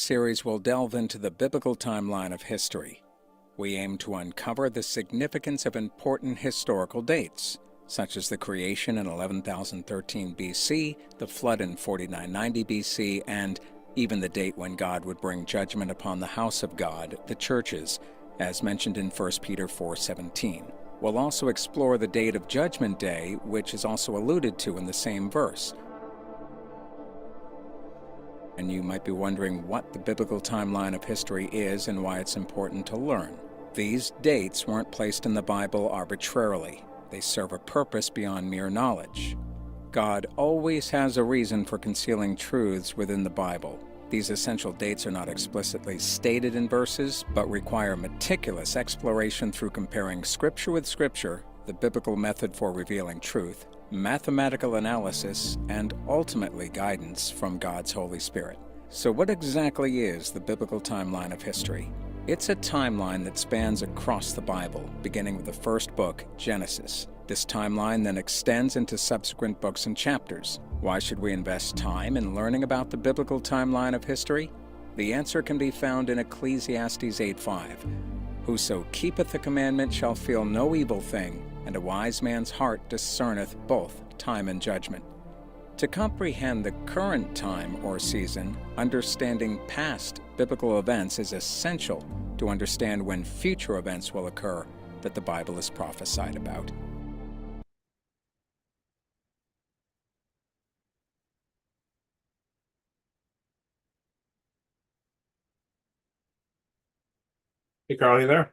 series will delve into the biblical timeline of history. We aim to uncover the significance of important historical dates, such as the creation in 11,013 BC, the flood in 4990 BC, and even the date when God would bring judgment upon the house of God, the churches, as mentioned in 1 Peter 4:17. We'll also explore the date of Judgment Day, which is also alluded to in the same verse. And you might be wondering what the biblical timeline of history is and why it's important to learn. These dates weren't placed in the Bible arbitrarily. They serve a purpose beyond mere knowledge. God always has a reason for concealing truths within the Bible. These essential dates are not explicitly stated in verses, but require meticulous exploration through comparing Scripture with Scripture, the biblical method for revealing truth, mathematical analysis, and ultimately guidance from God's Holy Spirit. So what exactly is the biblical timeline of history? It's a timeline that spans across the Bible, beginning with the first book, Genesis. This timeline then extends into subsequent books and chapters. Why should we invest time in learning about the biblical timeline of history? The answer can be found in Ecclesiastes 8:5. Whoso keepeth the commandment shall feel no evil thing, and a wise man's heart discerneth both time and judgment. To comprehend the current time or season, understanding past biblical events is essential to understand when future events will occur that the Bible is prophesied about. Hey, Carl, you there?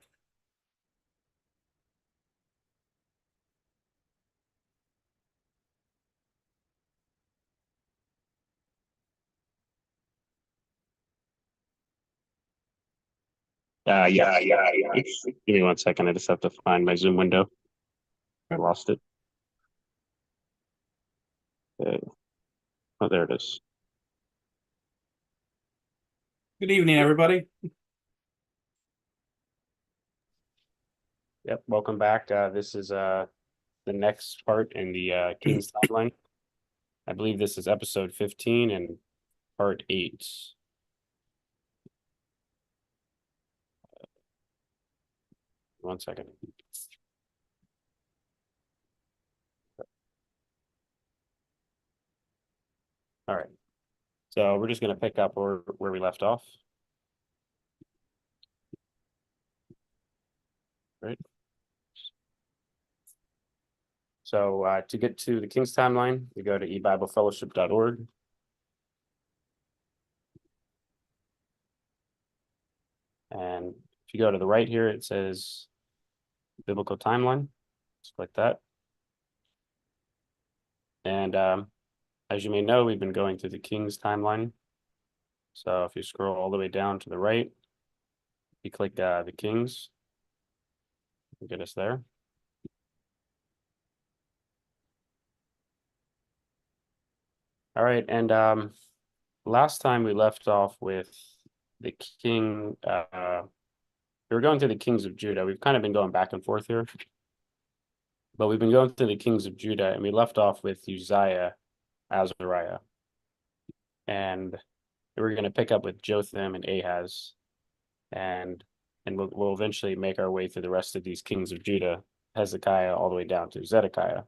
Yeah. Give me 1 second. I just have to find my Zoom window. I lost it. Oh, there it is. Good evening, everybody. Yep. Welcome back. This is the next part in the King's Timeline. I believe this is episode 15 and part 8. One second. All right. So we're just going to pick up where we left off. Right. So to get to the King's Timeline, we go to ebiblefellowship.org. And if you go to the right here, it says Biblical Timeline. Just click that. And as you may know, we've been going through the King's Timeline. So if you scroll all the way down to the right, you click the Kings, it'll get us there. All right, and last time we left off with the king. We were going through the kings of Judah. We've kind of been going back and forth here, but we've been going through the kings of Judah, and we left off with Uzziah, Azariah, and we're going to pick up with Jotham and Ahaz, and we'll eventually make our way through the rest of these kings of Judah, Hezekiah, all the way down to Zedekiah.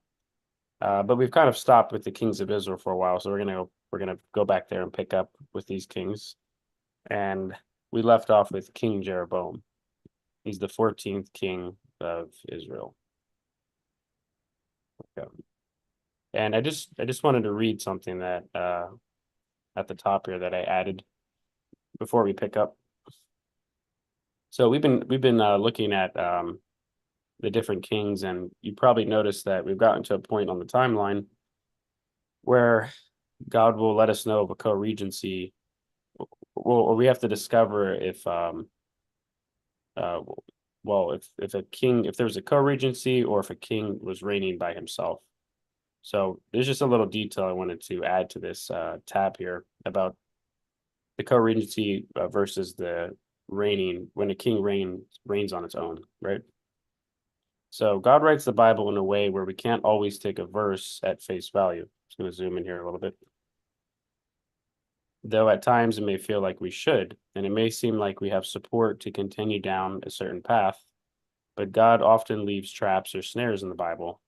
But we've kind of stopped with the kings of Israel for a while, so we're gonna go back there and pick up with these kings. And we left off with King Jeroboam. He's the 14th king of Israel. Okay. And I just wanted to read something that at the top here that I added before we pick up. So we've been looking at the different kings, and you probably noticed that we've gotten to a point on the timeline where God will let us know of a co-regency, or we have to discover if if there's a co-regency or if a king was reigning by himself. So there's just a little detail I wanted to add to this tab here about the co-regency versus the reigning, when a king reigns on its own, right? So God writes the Bible in a way where we can't always take a verse at face value. Just going to zoom in here a little bit. though at times it may feel like we should, and it may seem like we have support to continue down a certain path, but God often leaves traps or snares in the Bible.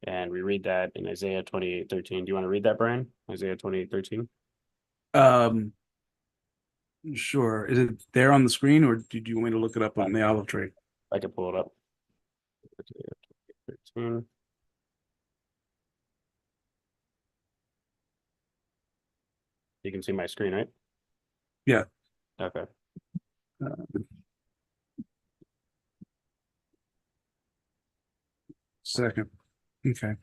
And we read that in Isaiah 28:13. Do you want to read that, Brian? Isaiah 28:13. Um, sure. Is it there on the screen, or did you want me to look it up on the olive tree? I can pull it up. Isaiah 28:13. You can see my screen, right? Yeah. Okay. Second. Okay.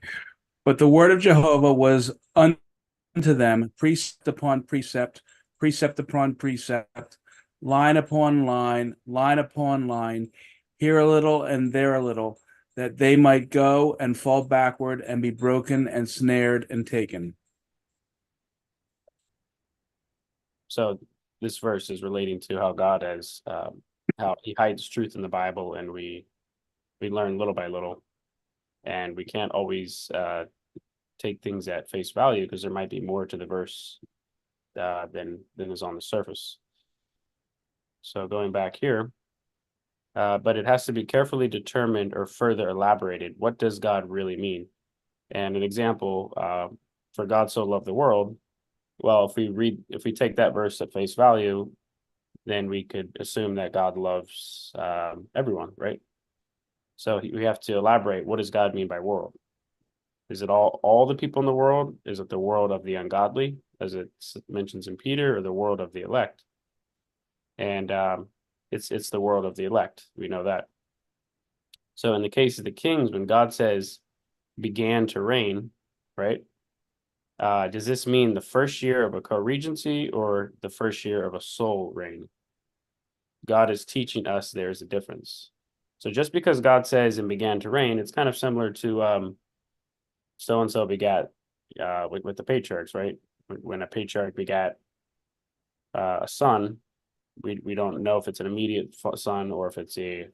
But the word of Jehovah was unto them precept upon precept, precept upon precept, line upon line, line upon line, here a little and there a little, that they might go and fall backward and be broken and snared and taken. So this verse is relating to how God has how he hides truth in the Bible, and we learn little by little, and we can't always take things at face value because there might be more to the verse than is on the surface. So going back here, but it has to be carefully determined or further elaborated. What does God really mean? And an example, for God so loved the world. Well, if we take that verse at face value, then we could assume that God loves everyone, right? So we have to elaborate. What does God mean by world? Is it all the people in the world? Is it the world of the ungodly, as it mentions in Peter, or the world of the elect? And it's the world of the elect. We know that. So in the case of the kings, when God says began to reign, right? Does this mean the first year of a co-regency or the first year of a sole reign? God is teaching us there's a difference. So just because God says and began to reign, it's kind of similar to so-and-so begat with the patriarchs, right? When a patriarch begat a son, we don't know if it's an immediate son or if it's a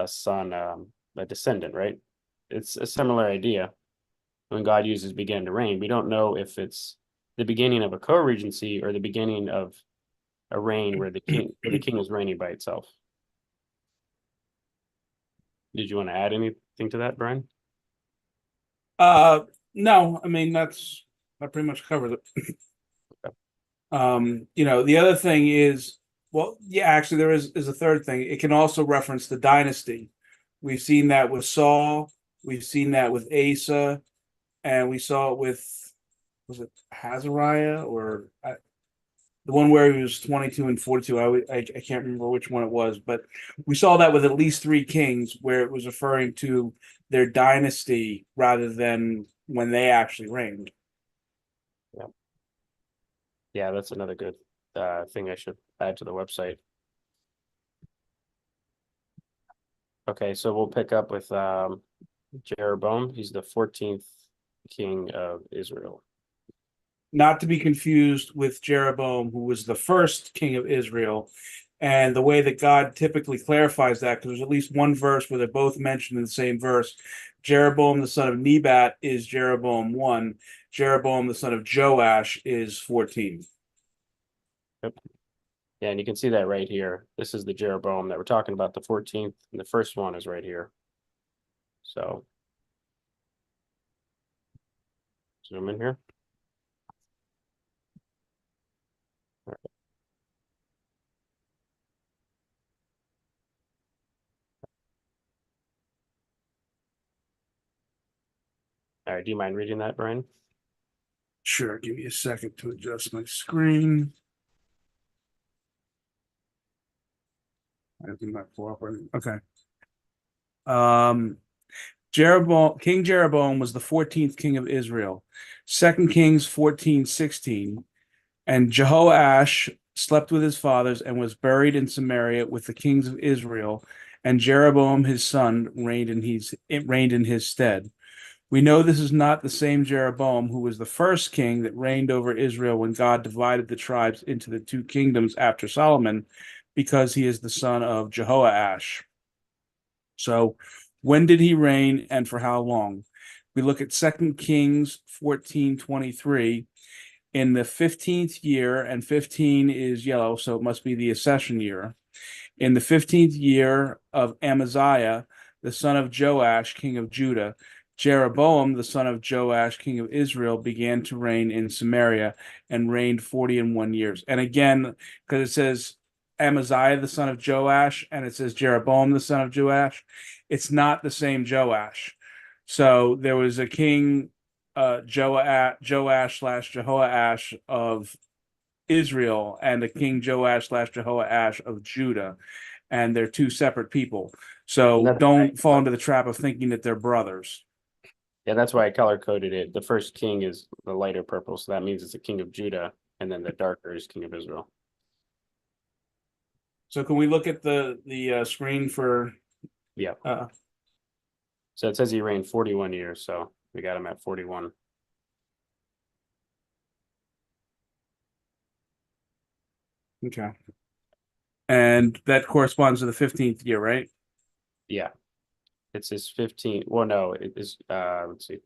son, a descendant, right? It's a similar idea. When God uses began to reign, we don't know if it's the beginning of a co-regency or the beginning of a reign where the king is reigning by itself. Did you want to add anything to that, Brian? No, I mean that pretty much covers it. The other thing is, well, yeah, actually there is a third thing. It can also reference the dynasty. We've seen that with Saul, we've seen that with Asa, and we saw it with, was it Hazariah or the one where he was 22 and 42? I can't remember which one it was, but we saw that with at least 3 kings where it was referring to their dynasty rather than when they actually reigned. Yeah, that's another good thing I should add to the website. Okay, so we'll pick up with Jeroboam. He's the 14th king of Israel. Not to be confused with Jeroboam, who was the first king of Israel. And the way that God typically clarifies that, because there's at least one verse where they're both mentioned in the same verse. Jeroboam, the son of Nebat, is Jeroboam 1. Jeroboam, the son of Joash, is 14. Yep. Yeah, and you can see that right here. This is the Jeroboam that we're talking about, the 14th, and the first one is right here. So zoom in here. All right. All right, do you mind reading that, Brian? Sure, give me a second to adjust my screen. I think my cooperating. Okay. King Jeroboam was the 14th king of Israel. 2 Kings 14:16. And Jehoash slept with his fathers and was buried in Samaria with the kings of Israel, and Jeroboam his son reigned in his stead. We know this is not the same Jeroboam who was the first king that reigned over Israel when God divided the tribes into the 2 kingdoms after Solomon, because he is the son of Jehoash. So when did he reign and for how long? We look at 2 Kings 14:23. In the 15th year, and 15 is yellow, so it must be the accession year. In the 15th year of Amaziah, the son of Joash, king of Judah, Jeroboam, the son of Joash, king of Israel, began to reign in Samaria and reigned 41 years. And again, because it says Amaziah, the son of Joash, and it says Jeroboam, the son of Joash, it's not the same Joash. So there was a king, Joash slash Jehoash of Israel, and a king Joash slash Jehoash of Judah, and they're two separate people. So That's don't right. fall into the trap of thinking that they're brothers. Yeah, that's why I color coded it. The first king is the lighter purple, so that means it's the king of Judah, and then the darker is king of Israel. So can we look at the screen for? Yeah. Uh, So it says he reigned 41 years, so we got him at 41. okay. And that corresponds to the 15th year, right? Yeah. It's his 15. Well, no, it is let's see.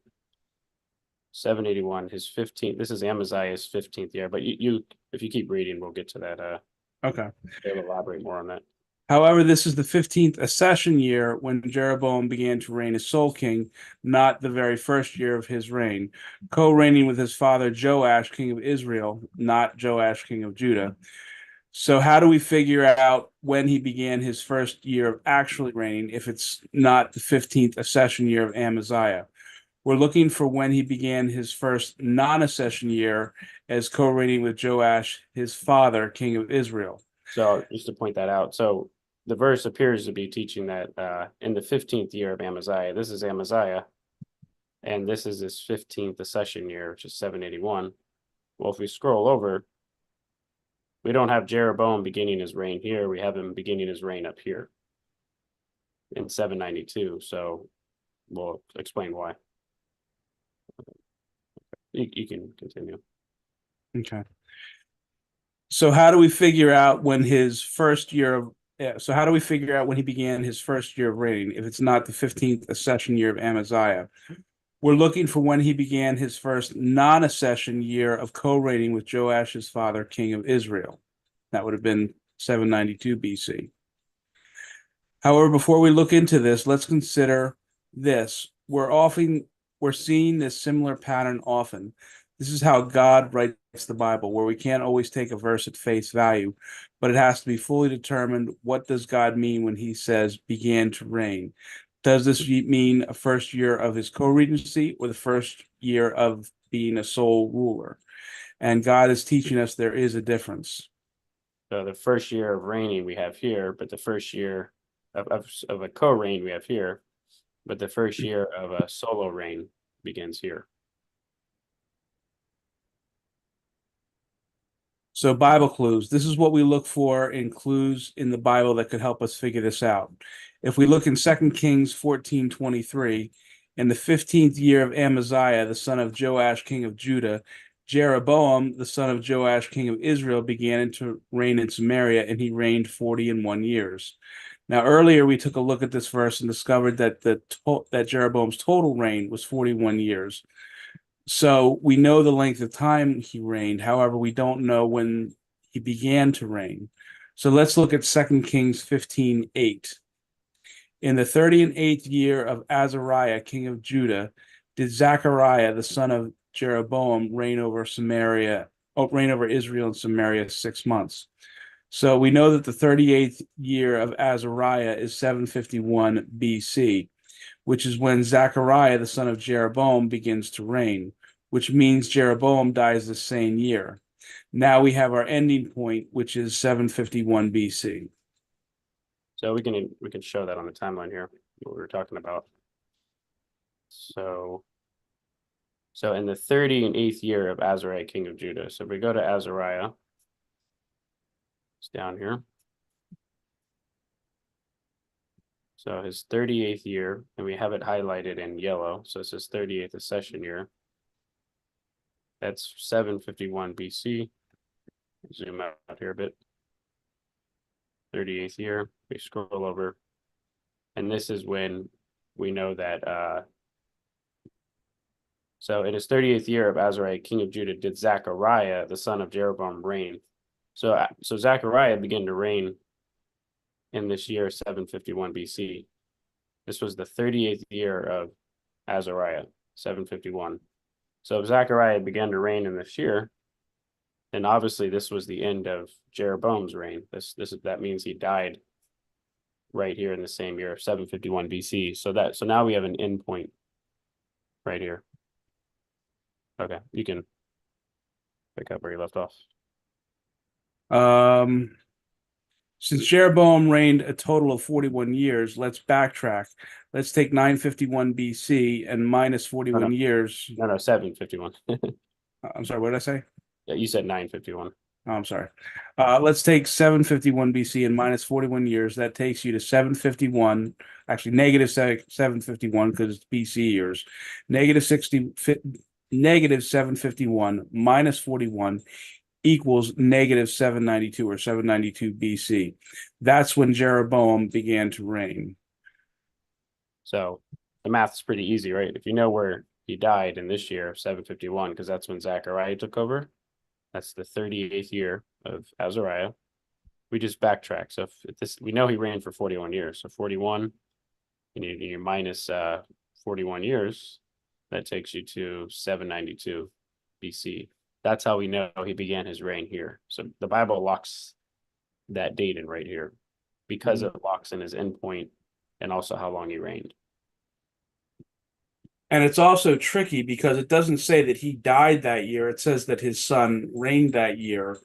781, his 15th. This is Amaziah's 15th year, but you if you keep reading, we'll get to that. Okay. They'll elaborate more on that. However, this is the 15th accession year when Jeroboam began to reign as sole king, not the very first year of his reign, co-reigning with his father Joash, king of Israel, not Joash, king of Judah. So how do we figure out when he began his first year of actually reigning if it's not the 15th accession year of Amaziah? We're looking for when he began his first non-accession year as co-reigning with Joash, his father, king of Israel. So just to point that out, so the verse appears to be teaching that in the 15th year of Amaziah, this is Amaziah, and this is his 15th accession year, which is 781. Well, if we scroll over, we don't have Jeroboam beginning his reign here. We have him beginning his reign up here in 792. So we'll explain why. You can continue. Okay. So how do we figure out when his first year of so how do we figure out when he began his first year of reigning if it's not the 15th accession year of Amaziah? We're looking for when he began his first non-accession year of co-reigning with Joash's father, king of Israel. That would have been 792 BC. However, before we look into this, let's consider this. We're seeing this similar pattern often. This is how God writes the Bible, where we can't always take a verse at face value, but it has to be fully determined. What does God mean when he says began to reign? Does this mean a first year of his co-regency or the first year of being a sole ruler? And God is teaching us there is a difference. So the first year of reigning we have here, but the first year of a co-reign we have here, but the first year of a solo reign begins here. So Bible clues, this is what we look for in clues in the Bible that could help us figure this out. If we look in 2 Kings 14:23, in the 15th year of Amaziah, the son of Joash, king of Judah, Jeroboam, the son of Joash, king of Israel, began to reign in Samaria, and he reigned 41 years. Now, earlier we took a look at this verse and discovered that that Jeroboam's total reign was 41 years. So we know the length of time he reigned. However, we don't know when he began to reign. So let's look at 2 Kings 15:8. In the 38th year of Azariah, king of Judah, did Zechariah, the son of Jeroboam, reign over Israel and Samaria 6 months. So we know that the 38th year of Azariah is 751 BC, which is when Zechariah, the son of Jeroboam, begins to reign, which means Jeroboam dies the same year. Now we have our ending point, which is 751 BC. So we can show that on the timeline here, what we were talking about. So in the 38th year of Azariah, king of Judah. So if we go to Azariah, it's down here. So his 38th year, and we have it highlighted in yellow. So it's his 38th accession year. That's 751 BC. Zoom out here a bit. 38th year, we scroll over. And this is when we know that So in his 38th year of Azariah, king of Judah, did Zechariah, the son of Jeroboam, reign. So Zechariah began to reign in this year 751 BC. This was the 38th year of Azariah, 751. So if Zechariah began to reign in this year, then obviously this was the end of Jeroboam's reign. That means he died right here in the same year of 751 BC. So now we have an end point right here. Okay, you can pick up where you left off. Since Jeroboam reigned a total of 41 years, let's backtrack. Let's take 951 BC and minus 41 no. years. No, 751. I'm sorry, what did I say? Yeah, you said 951. Oh, I'm sorry. Let's take 751 BC and minus 41 years. That takes you to 751, actually negative 751 because it's BC years. Negative 751 minus 41 equals negative 792 or 792 BC. That's when Jeroboam began to reign. So the math's pretty easy, right? If you know where he died in this year of 751, because that's when Zechariah took over. That's the 38th year of Azariah. We just backtrack. So if this, we know he reigned for 41 years. So 41, and you minus 41 years, that takes you to 792 BC. That's how we know he began his reign here. So the Bible locks that date in right here because it locks in his endpoint and also how long he reigned. And it's also tricky because it doesn't say that he died that year. It says that his son reigned that year,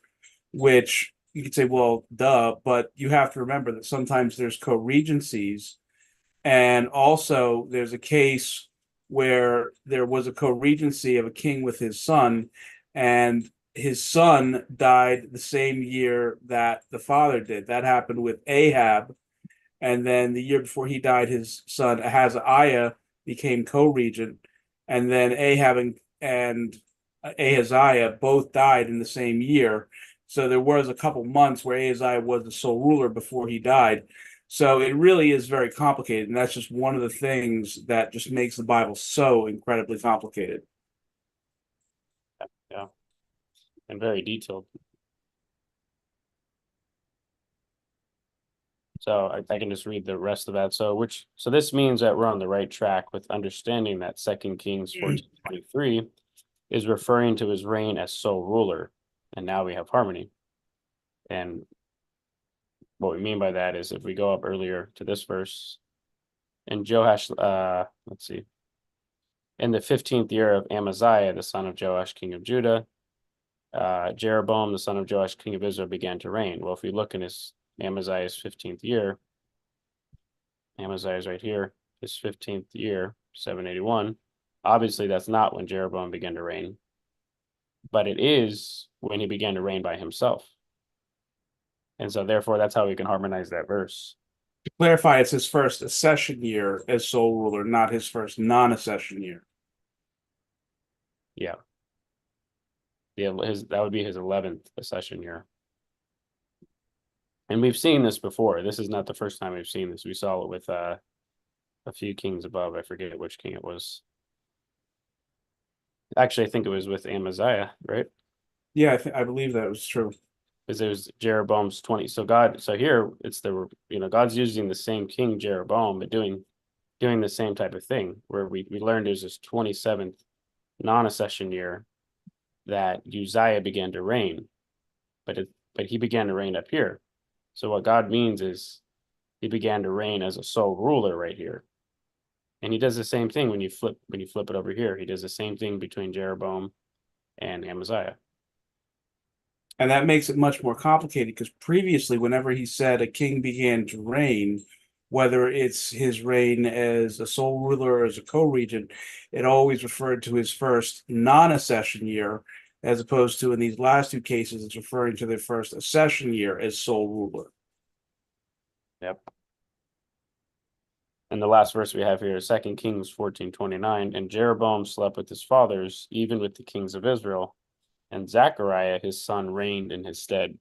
which you could say, well, duh, but you have to remember that sometimes there's co-regencies. And also there's a case where there was a co-regency of a king with his son, and his son died the same year that the father did. That happened with Ahab. And then the year before he died, his son Ahaziah became co-regent, and then Ahab and Ahaziah both died in the same year. So there was a couple months where Ahaziah was the sole ruler before he died. So it really is very complicated, and that's just one of the things that just makes the Bible so incredibly complicated. Yeah, and very detailed. So I can just read the rest of that. So this means that we're on the right track with understanding that 2 Kings 14:23 is referring to his reign as sole ruler, and now we have harmony. And what we mean by that is if we go up earlier to this verse, and Joash, let's see, in the 15th year of Amaziah, the son of Joash, king of Judah, Jeroboam, the son of Joash, king of Israel, began to reign. Well, if we look in his Amaziah's 15th year, Amaziah is right here, his 15th year, 781. Obviously, that's not when Jeroboam began to reign, but it is when he began to reign by himself. And so therefore, that's how we can harmonize that verse. To clarify, it's his first accession year as sole ruler, not his first non-accession year. Yeah. Yeah, that would be his 11th accession year. And we've seen this before. This is not the first time we've seen this. We saw it with a few kings above. I forget which king it was. Actually, I think it was with Amaziah, right? Yeah, I believe that was true. Because it was Jeroboam's 20. So here it's God's using the same king Jeroboam, but doing the same type of thing, where we learned there's this 27th non-accession year that Uzziah began to reign, but he began to reign up here. So what God means is he began to reign as a sole ruler right here. And he does the same thing when you flip it over here. He does the same thing between Jeroboam and Amaziah. And that makes it much more complicated because previously, whenever he said a king began to reign, whether it's his reign as a sole ruler or as a co-regent, it always referred to his first non-accession year, as opposed to in these last two cases, it's referring to their first accession year as sole ruler. Yep. And the last verse we have here is 2 Kings 14:29. And Jeroboam slept with his fathers, even with the kings of Israel, and Zechariah his son reigned in his stead.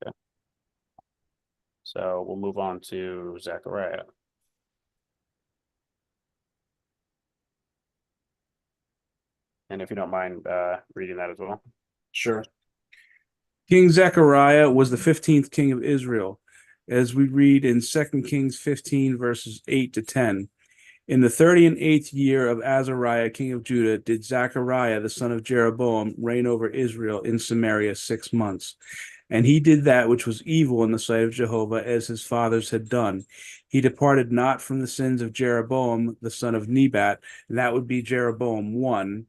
Okay. So we'll move on to Zechariah. And if you don't mind reading that as well. Sure. King Zechariah was the 15th king of Israel, as we read in 2 Kings 15, verses 8 to 10. In the 38th year of Azariah, king of Judah, did Zechariah, the son of Jeroboam, reign over Israel in Samaria 6 months. And he did that which was evil in the sight of Jehovah, as his fathers had done. He departed not from the sins of Jeroboam, the son of Nebat, and that would be Jeroboam 1,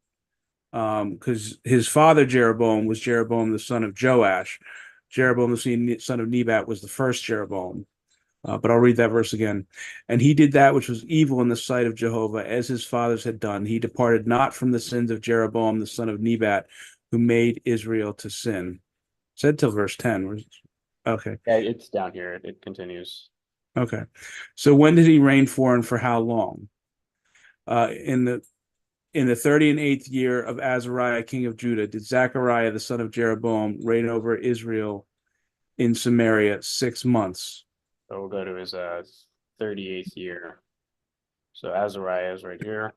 because his father Jeroboam was Jeroboam the son of Joash. Jeroboam the son of Nebat was the first Jeroboam. But I'll read that verse again. And he did that which was evil in the sight of Jehovah, as his fathers had done. He departed not from the sins of Jeroboam the son of Nebat, who made Israel to sin. Said till verse 10. Okay. Yeah, it's down here. It continues. Okay. So when did he reign for, and for how long? In the 38th year of Azariah, king of Judah, did Zechariah, the son of Jeroboam, reign over Israel in Samaria 6 months. So we'll go to his 38th year. So Azariah is right here.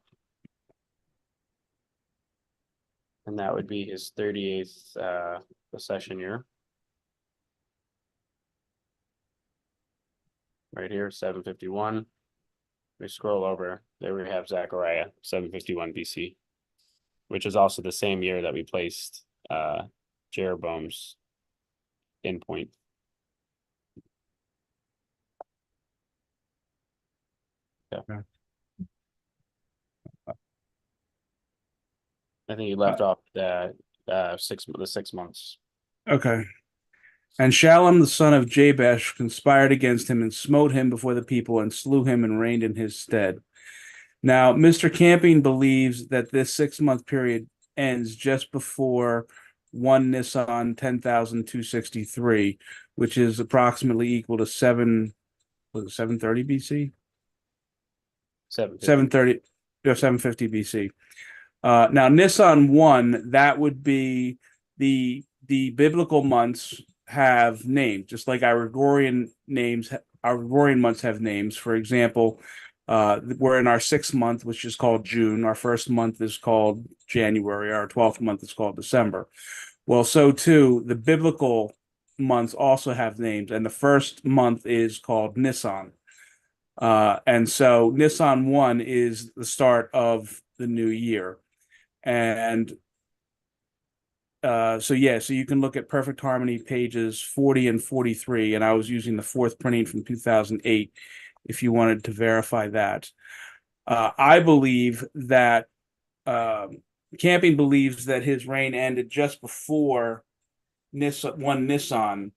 And that would be his 38th accession year. Right here, 751. We scroll over, there we have Zechariah, 751 BC, which is also the same year that we placed Jeroboam's endpoint. Yeah. I think he left off the 6 months. Okay. And Shallum the son of Jabesh conspired against him and smote him before the people and slew him and reigned in his stead. Now, Mr. Camping believes that this 6 month period ends just before 1 Nisan 10,263, which is approximately equal to 730 BC? 730, 750 BC. Now, Nisan 1, that would be the biblical months have names, just like our Gregorian months have names. For example, we're in our 6th month, which is called June. Our 1st month is called January. Our 12th month is called December. Well, so too, the biblical months also have names, and the 1st month is called Nisan. And so Nisan 1 is the start of the new year. And so you can look at Perfect Harmony pages 40 and 43, and I was using the 4th printing from 2008 if you wanted to verify that. I believe that Camping believes that his reign ended just before 1 Nisan.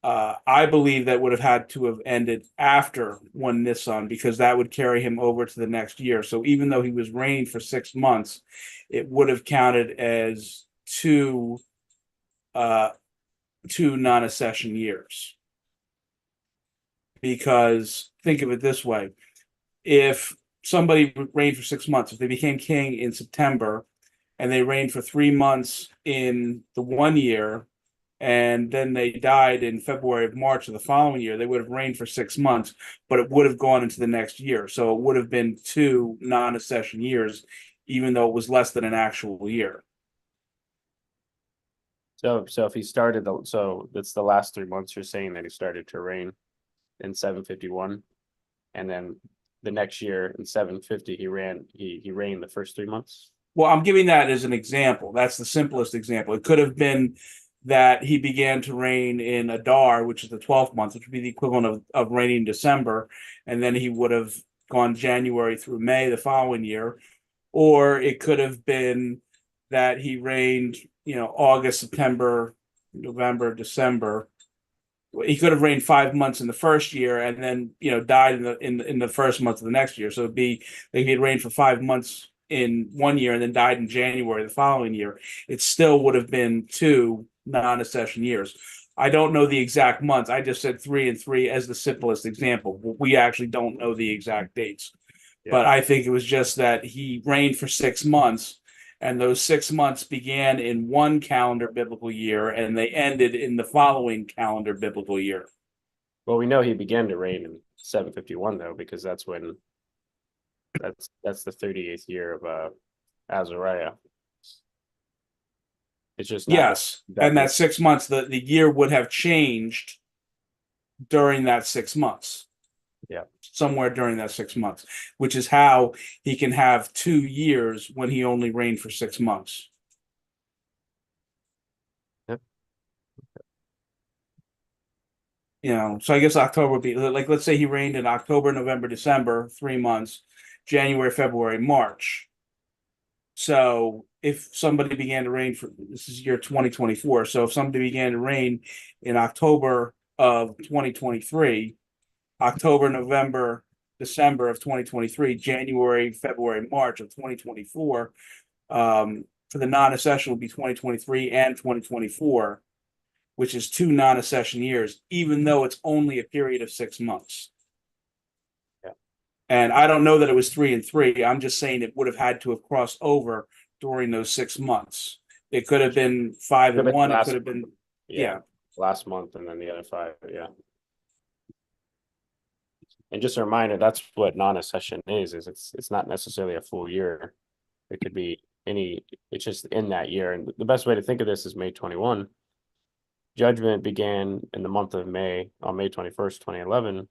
I believe that would have had to have ended after 1 Nisan, because that would carry him over to the next year. So even though he was reigning for 6 months, it would have counted as two non-accession years. Because think of it this way: if somebody reigned for 6 months, if they became king in September and they reigned for 3 months in the 1 year, and then they died in February of March of the following year, they would have reigned for 6 months, but it would have gone into the next year. So it would have been 2 non-accession years, even though it was less than an actual year. So if he started, so that's the last 3 months you're saying that he started to reign in 751, and then the next year in 750 he reigned the first 3 months. Well, I'm giving that as an example. That's the simplest example. It could have been that he began to reign in Adar, which is the 12th month, which would be the equivalent of reigning in December, and then he would have gone January through May the following year. Or it could have been that he reigned, August, September, November, December. He could have reigned 5 months in the first year and then, died in the first month of the next year. So it'd be like he had reigned for 5 months in 1 year and then died in January the following year. It still would have been 2 non-accession years. I don't know the exact months. I just said 3 and 3 as the simplest example. We actually don't know the exact dates. Yeah. But I think it was just that he reigned for 6 months, and those 6 months began in one calendar biblical year and they ended in the following calendar biblical year. Well, we know he began to reign in 751 though, because that's the 38th year of Azariah. It's just not Yes, and that 6 months, the year would have changed during that 6 months. Yeah. Somewhere during that 6 months, which is how he can have 2 years when he only reigned for 6 months. Yep. You know, so I guess October would be like, let's say he reigned in October, November, December, 3 months, January, February, March. So if somebody began to reign for, this is year 2024, so if somebody began to reign in October of 2023, October, November, December of 2023, January, February, March of 2024, for the non-accession will be 2023 and 2024, which is 2 non-accession years, even though it's only a period of 6 months. Yeah. And I don't know that it was 3 and 3. I'm just saying it would have had to have crossed over during those 6 months. It could have been 5 and 1. It could have been, yeah. Last month and then the other 5. Yeah. And just a reminder, that's what non-accession is it's not necessarily a full year. It could be it's just in that year. And the best way to think of this is May 21. Judgment began in the month of May, on May 21st, 2011.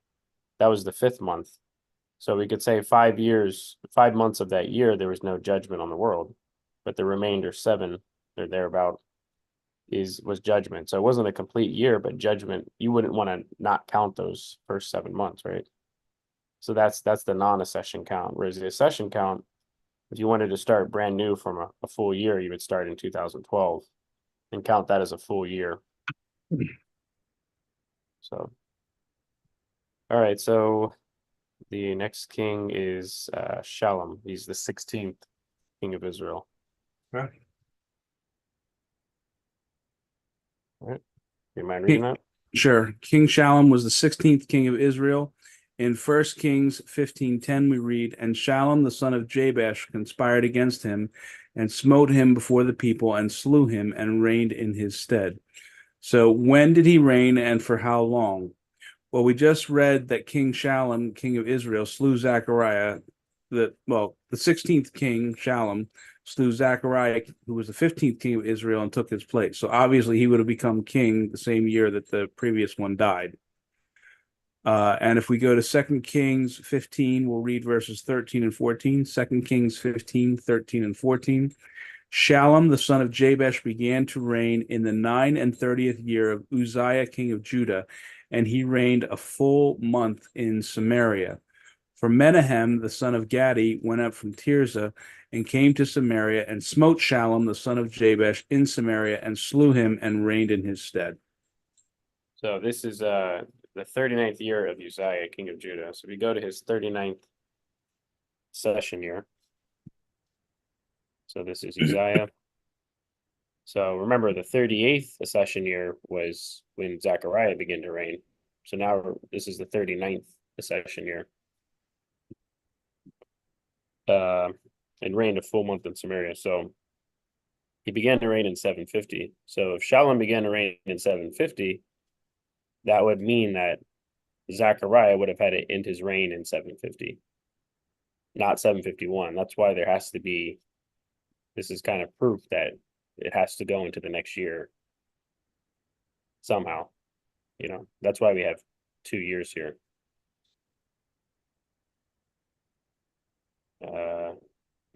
That was the 5th month. So we could say 5 months of that year, there was no judgment on the world, but the remainder 7 or thereabout was judgment. So it wasn't a complete year, but judgment, you wouldn't want to not count those first 7 months, right? So that's the non-accession count. Whereas the accession count, if you wanted to start brand new from a full year, you would start in 2012 and count that as a full year. So, all right. So the next king is Shalom. He's the 16th king of Israel. Right. All right. You mind reading that? Sure. King Shalom was the 16th king of Israel. In 1 Kings 15:10, we read, "And Shalom, the son of Jabesh, conspired against him, and smote him before the people, and slew him, and reigned in his stead." So when did he reign, and for how long? Well, we just read that King Shalom, king of Israel, slew Zechariah. The 16th king, Shalom, slew Zechariah, who was the 15th king of Israel, and took his place. So obviously he would have become king the same year that the previous one died. And if we go to 2 Kings 15, we'll read verses 13 and 14. 2 Kings 15, 13 and 14. Shalom, the son of Jabesh, began to reign in the 39th year of Uzziah, king of Judah, and he reigned a full month in Samaria. For Menahem, the son of Gadi, went up from Tirzah and came to Samaria and smote Shalom, the son of Jabesh, in Samaria and slew him and reigned in his stead. So this is the 39th year of Uzziah, king of Judah. So we go to his 39th session year. So this is Uzziah. So remember, the 38th accession year was when Zechariah began to reign. So now this is the 39th accession year. And reigned a full month in Samaria. So he began to reign in 750. So if Shalom began to reign in 750, that would mean that Zechariah would have had to end his reign in 750, not 751. That's why there has to be, this is kind of proof that it has to go into the next year somehow. You know, that's why we have 2 years here.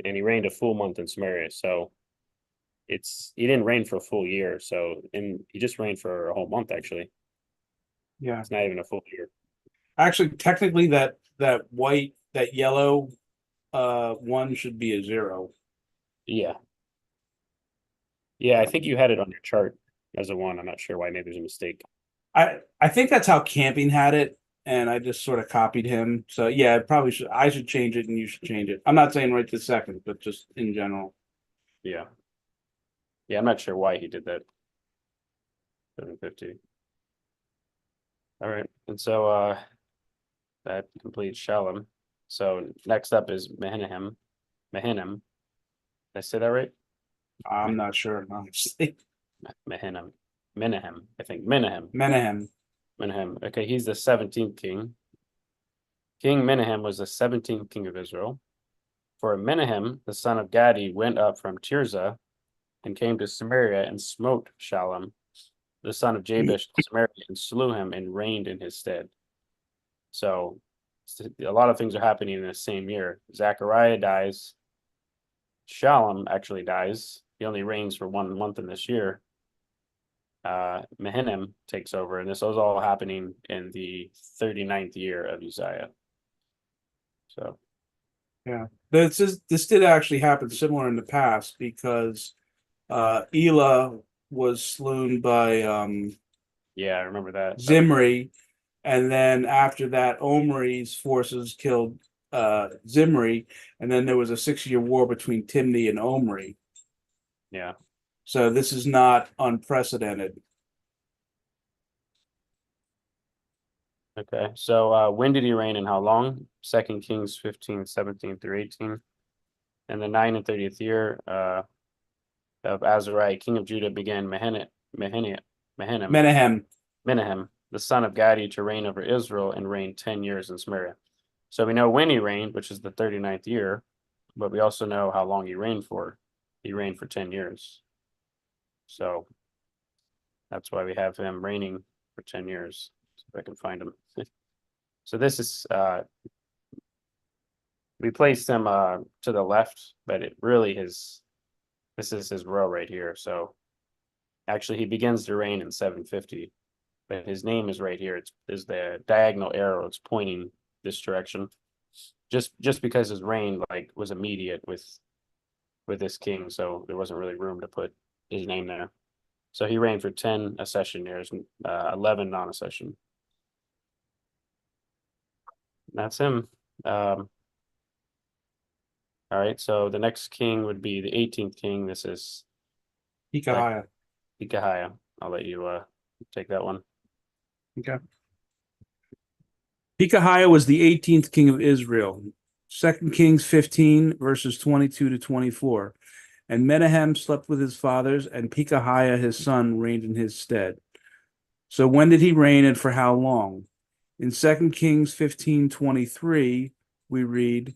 And he reigned a full month in Samaria. So he didn't reign for a full year. So he just reigned for a whole month, actually. Yeah. It's not even a full year. Actually, technically that yellow one should be a 0. Yeah. Yeah, I think you had it on your chart as a 1. I'm not sure why. Maybe there's a mistake. I think that's how Camping had it, and I just sort of copied him. So yeah, I should change it and you should change it. I'm not saying right this second, but just in general. Yeah. Yeah, I'm not sure why he did that. 750. All right. And so that completes Shalom. So next up is Menahem. Did I say that right? I'm not sure, honestly. Menahem. I think Menahem. Menahem. Okay, he's the 17th king. King Menahem was the 17th king of Israel. For Menahem, the son of Gadi, went up from Tirzah and came to Samaria and smote Shallum, the son of Jabesh, in Samaria, and slew him and reigned in his stead. So a lot of things are happening in the same year. Zechariah dies. Shallum actually dies. He only reigns for 1 month in this year. Mehenem takes over, and this was all happening in the 39th year of Uzziah. So This did actually happen similar in the past because Elah was slain by yeah, I remember that. Zimri, and then after that, Omri's forces killed Zimri, and then there was a 6-year war between Timni and Omri. Yeah. So this is not unprecedented. Okay. So when did he reign and how long? 2 Kings 15:17 through 18. And the 9 and 30th year of Azariah, king of Judah, began Menahem, the son of Gadi, to reign over Israel and reigned 10 years in Samaria. So we know when he reigned, which is the 39th year, but we also know how long he reigned for. He reigned for 10 years. So that's why we have him reigning for 10 years. See if I can find him. So this is, we placed him to the left, but it really this is his row right here. So actually he begins to reign in 750, but his name is right here. Is the diagonal arrow. It's pointing this direction. Just because his reign was immediate with this king, so there wasn't really room to put his name there. So he reigned for 10 accession years, 11 non-accession. That's him. All right, so the next king would be the 18th king. This is Pekahiah. Pekahiah. I'll let you take that one. Okay. Pekahiah was the 18th king of Israel. 2 Kings 15, verses 22 to 24. And Menahem slept with his fathers, and Pekahiah his son reigned in his stead. So when did he reign, and for how long? In 2 Kings 15:23, we read,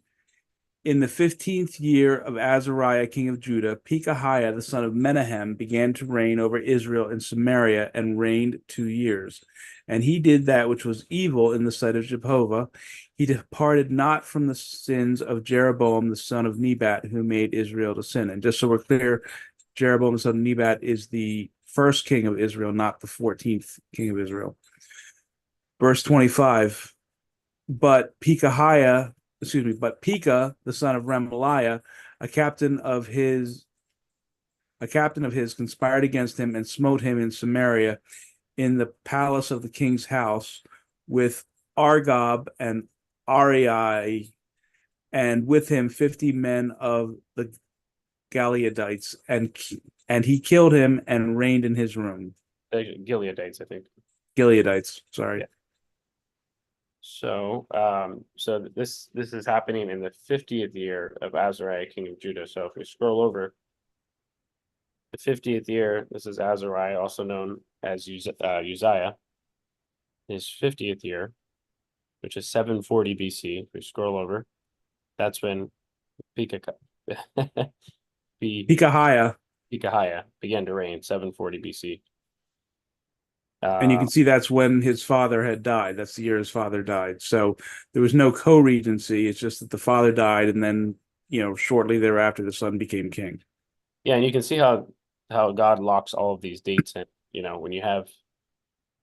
in the 15th year of Azariah, king of Judah, Pekahiah, the son of Menahem, began to reign over Israel in Samaria and reigned 2 years. And he did that which was evil in the sight of Jehovah. He departed not from the sins of Jeroboam, the son of Nebat, who made Israel to sin. And just so we're clear, Jeroboam, the son of Nebat, is the first king of Israel, not the 14th king of Israel. Verse 25, but Pekah, the son of Remaliah, a captain of his conspired against him and smote him in Samaria in the palace of the king's house with Argob and Ariai, and with him 50 men of the Gileadites, and he killed him and reigned in his room. Gileadites, I think. Gileadites, sorry. Yeah. So, so this is happening in the 50th year of Azariah, king of Judah. So if we scroll over, the 50th year, this is Azariah, also known as Uzziah, his 50th year, which is 740 BC. If we scroll over, that's when Pekahiah began to reign, 740 BC. And you can see that's when his father had died. That's the year his father died. So there was no co-regency. It's just that the father died, and then, shortly thereafter, the son became king. Yeah, and you can see how God locks all of these dates in. When you have,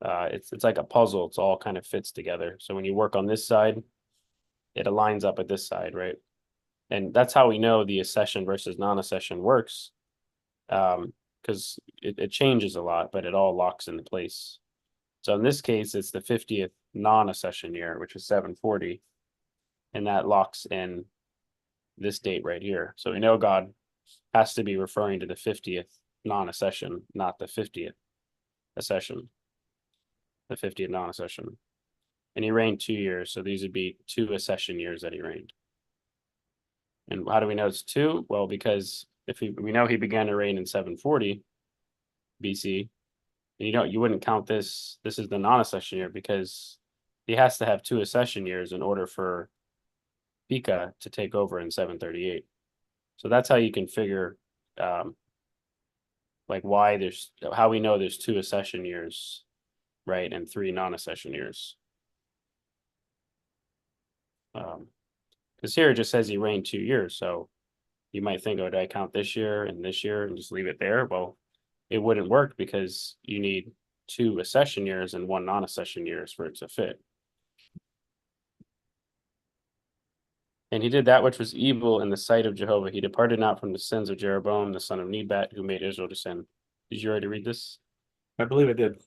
it's like a puzzle. It's all kind of fits together. So when you work on this side, it aligns up with this side, right? And that's how we know the accession versus non-accession works. Because it changes a lot, but it all locks into place. So in this case, it's the 50th non-accession year, which is 740, and that locks in this date right here. So we know God has to be referring to the 50th non-accession, not the 50th accession, the 50th non-accession. And he reigned 2 years, so these would be 2 accession years that he reigned. And how do we know it's 2? Well, because we know he began to reign in 740 BC, and you wouldn't count this. This is the non-accession year because he has to have 2 accession years in order for Pekah to take over in 738. So that's how you can figure like why there's how we know there's 2 accession years, right, and 3 non-accession years. Because here it just says he reigned 2 years, so you might think, oh, do I count this year and just leave it there? Well, it wouldn't work because you need 2 accession years and 1 non-accession years for it to fit. And he did that which was evil in the sight of Jehovah. He departed not from the sins of Jeroboam, the son of Nebat, who made Israel to sin. Did you already read this? I believe I did.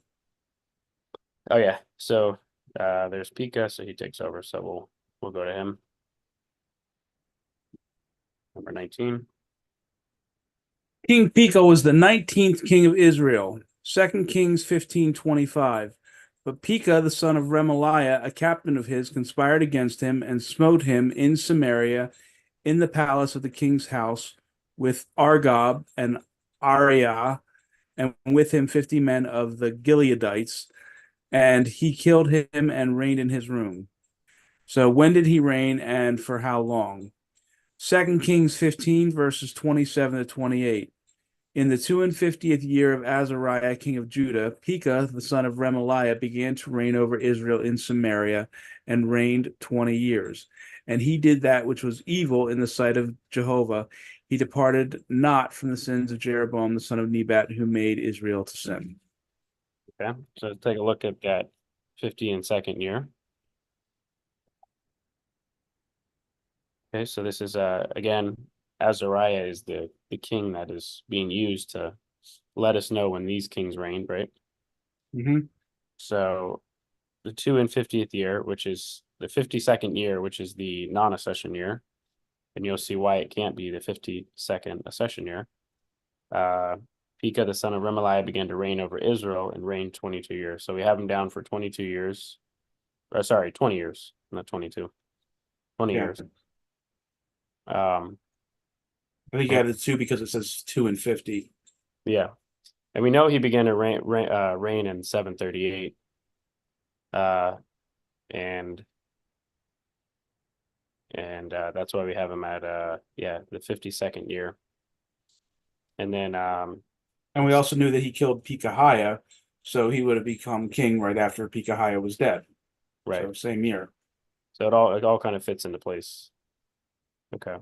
Oh yeah. So there's Pekah, so he takes over. So we'll go to him. Number 19. King Pekah was the 19th king of Israel. 2 Kings 15:25. But Pekah, the son of Remaliah, a captain of his, conspired against him and smote him in Samaria in the palace of the king's house with Argob and Ariah, and with him 50 men of the Gileadites. And he killed him and reigned in his room. So when did he reign and for how long? 2 Kings 15, verses 27 to 28. In the 52nd year of Azariah, king of Judah, Pekah, the son of Remaliah, began to reign over Israel in Samaria and reigned 20 years. And he did that which was evil in the sight of Jehovah. He departed not from the sins of Jeroboam, the son of Nebat, who made Israel to sin. Okay. So let's take a look at that 52nd year. Okay, so this is again, Azariah is the king that is being used to let us know when these kings reigned, right? Mm-hmm. So the 52nd year, which is the 52nd year, which is the non-accession year, and you'll see why it can't be the 52nd accession year. Pekah, the son of Remaliah, began to reign over Israel and reigned 22 years. So we have him down for 22 years. Or sorry, 20 years, not 22. 20 Yeah. years. I think you added 2 because it says 2 and 50. Yeah. And we know he began to reign in 738. And that's why we have him at the 52nd year. And then And we also knew that he killed Pekahiah, so he would have become king right after Pekahiah was dead. right. So same year. So it all kind of fits into place. Okay.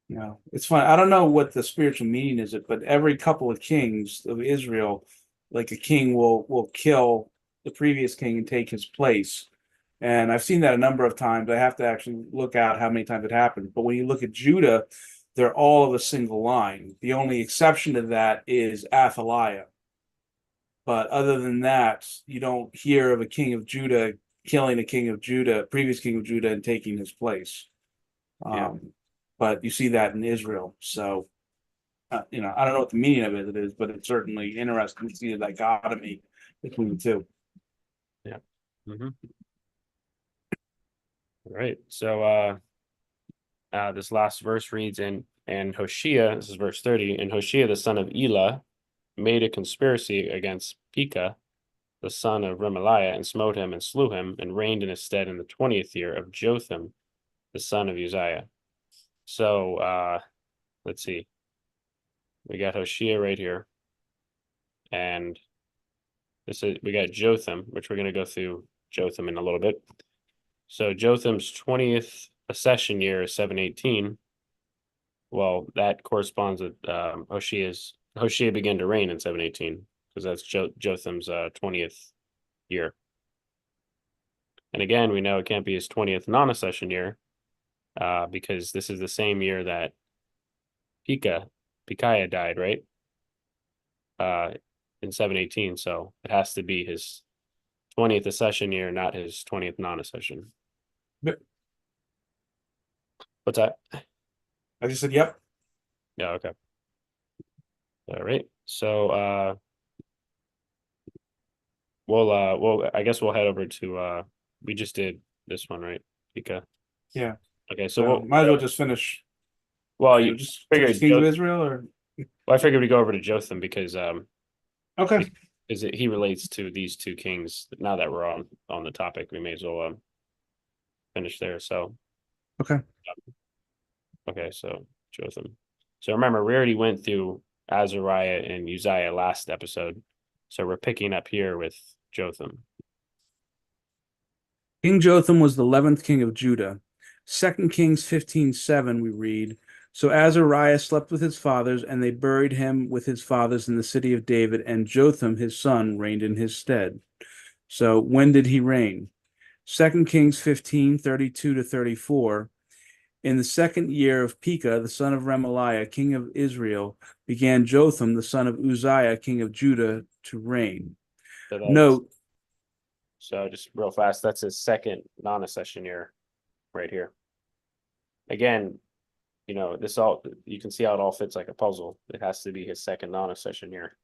No, it's fun. I don't know what the spiritual meaning is, but every couple of kings of Israel, like a king will kill the previous king and take his place. And I've seen that a number of times. I have to actually look out how many times it happened. But when you look at Judah, they're all of a single line. The only exception to that is Athaliah. But other than that, you don't hear of a king of Judah killing a king of Judah, previous king of Judah, and taking his place. Yeah. But you see that in Israel. So, I don't know what the meaning of it is, but it's certainly interesting to see the dichotomy between the two. Mm-hmm. All right. So this last verse reads and Hoshea, this is verse 30, and Hoshea the son of Elah made a conspiracy against Pekah, the son of Remaliah, and smote him and slew him, and reigned in his stead in the 20th year of Jotham, the son of Uzziah. So let's see. We got Hoshea right here. And we got Jotham, which we're going to go through Jotham in a little bit. So Jotham's 20th accession year is 718. Well, that corresponds with Hoshea began to reign in 718, because that's Jotham's 20th year. And again, we know it can't be his 20th non-accession year, because this is the same year that Pekahiah died, right? In 718, so it has to be his 20th accession year, not his 20th non-accession. Yep. What's that? I just said, yep. Yeah, okay. All right. So we'll I guess we'll head over to we just did this one, right? Pekah. Yeah. Okay, So so might as well just finish. well you just figured take the kings of Israel, or I figured we'd go over to Jotham because okay. he relates to these 2 kings. Now that we're on the topic, we may as well finish there. So Okay. okay, so Jotham. So remember, we already went through Azariah and Uzziah last episode. So we're picking up here with Jotham. King Jotham was the 11th king of Judah. 2 Kings 15:7 we read, so Azariah slept with his fathers, and they buried him with his fathers in the city of David, and Jotham his son reigned in his stead. So when did he reign? 2 Kings 15:32 to 34. In the second year of Pekah, the son of Remaliah, king of Israel, began Jotham, the son of Uzziah, king of Judah, to reign. So Note, so just real fast, that's his second non-accession year right here. Again, this all, you can see how it all fits like a puzzle. It has to be his second non-accession year.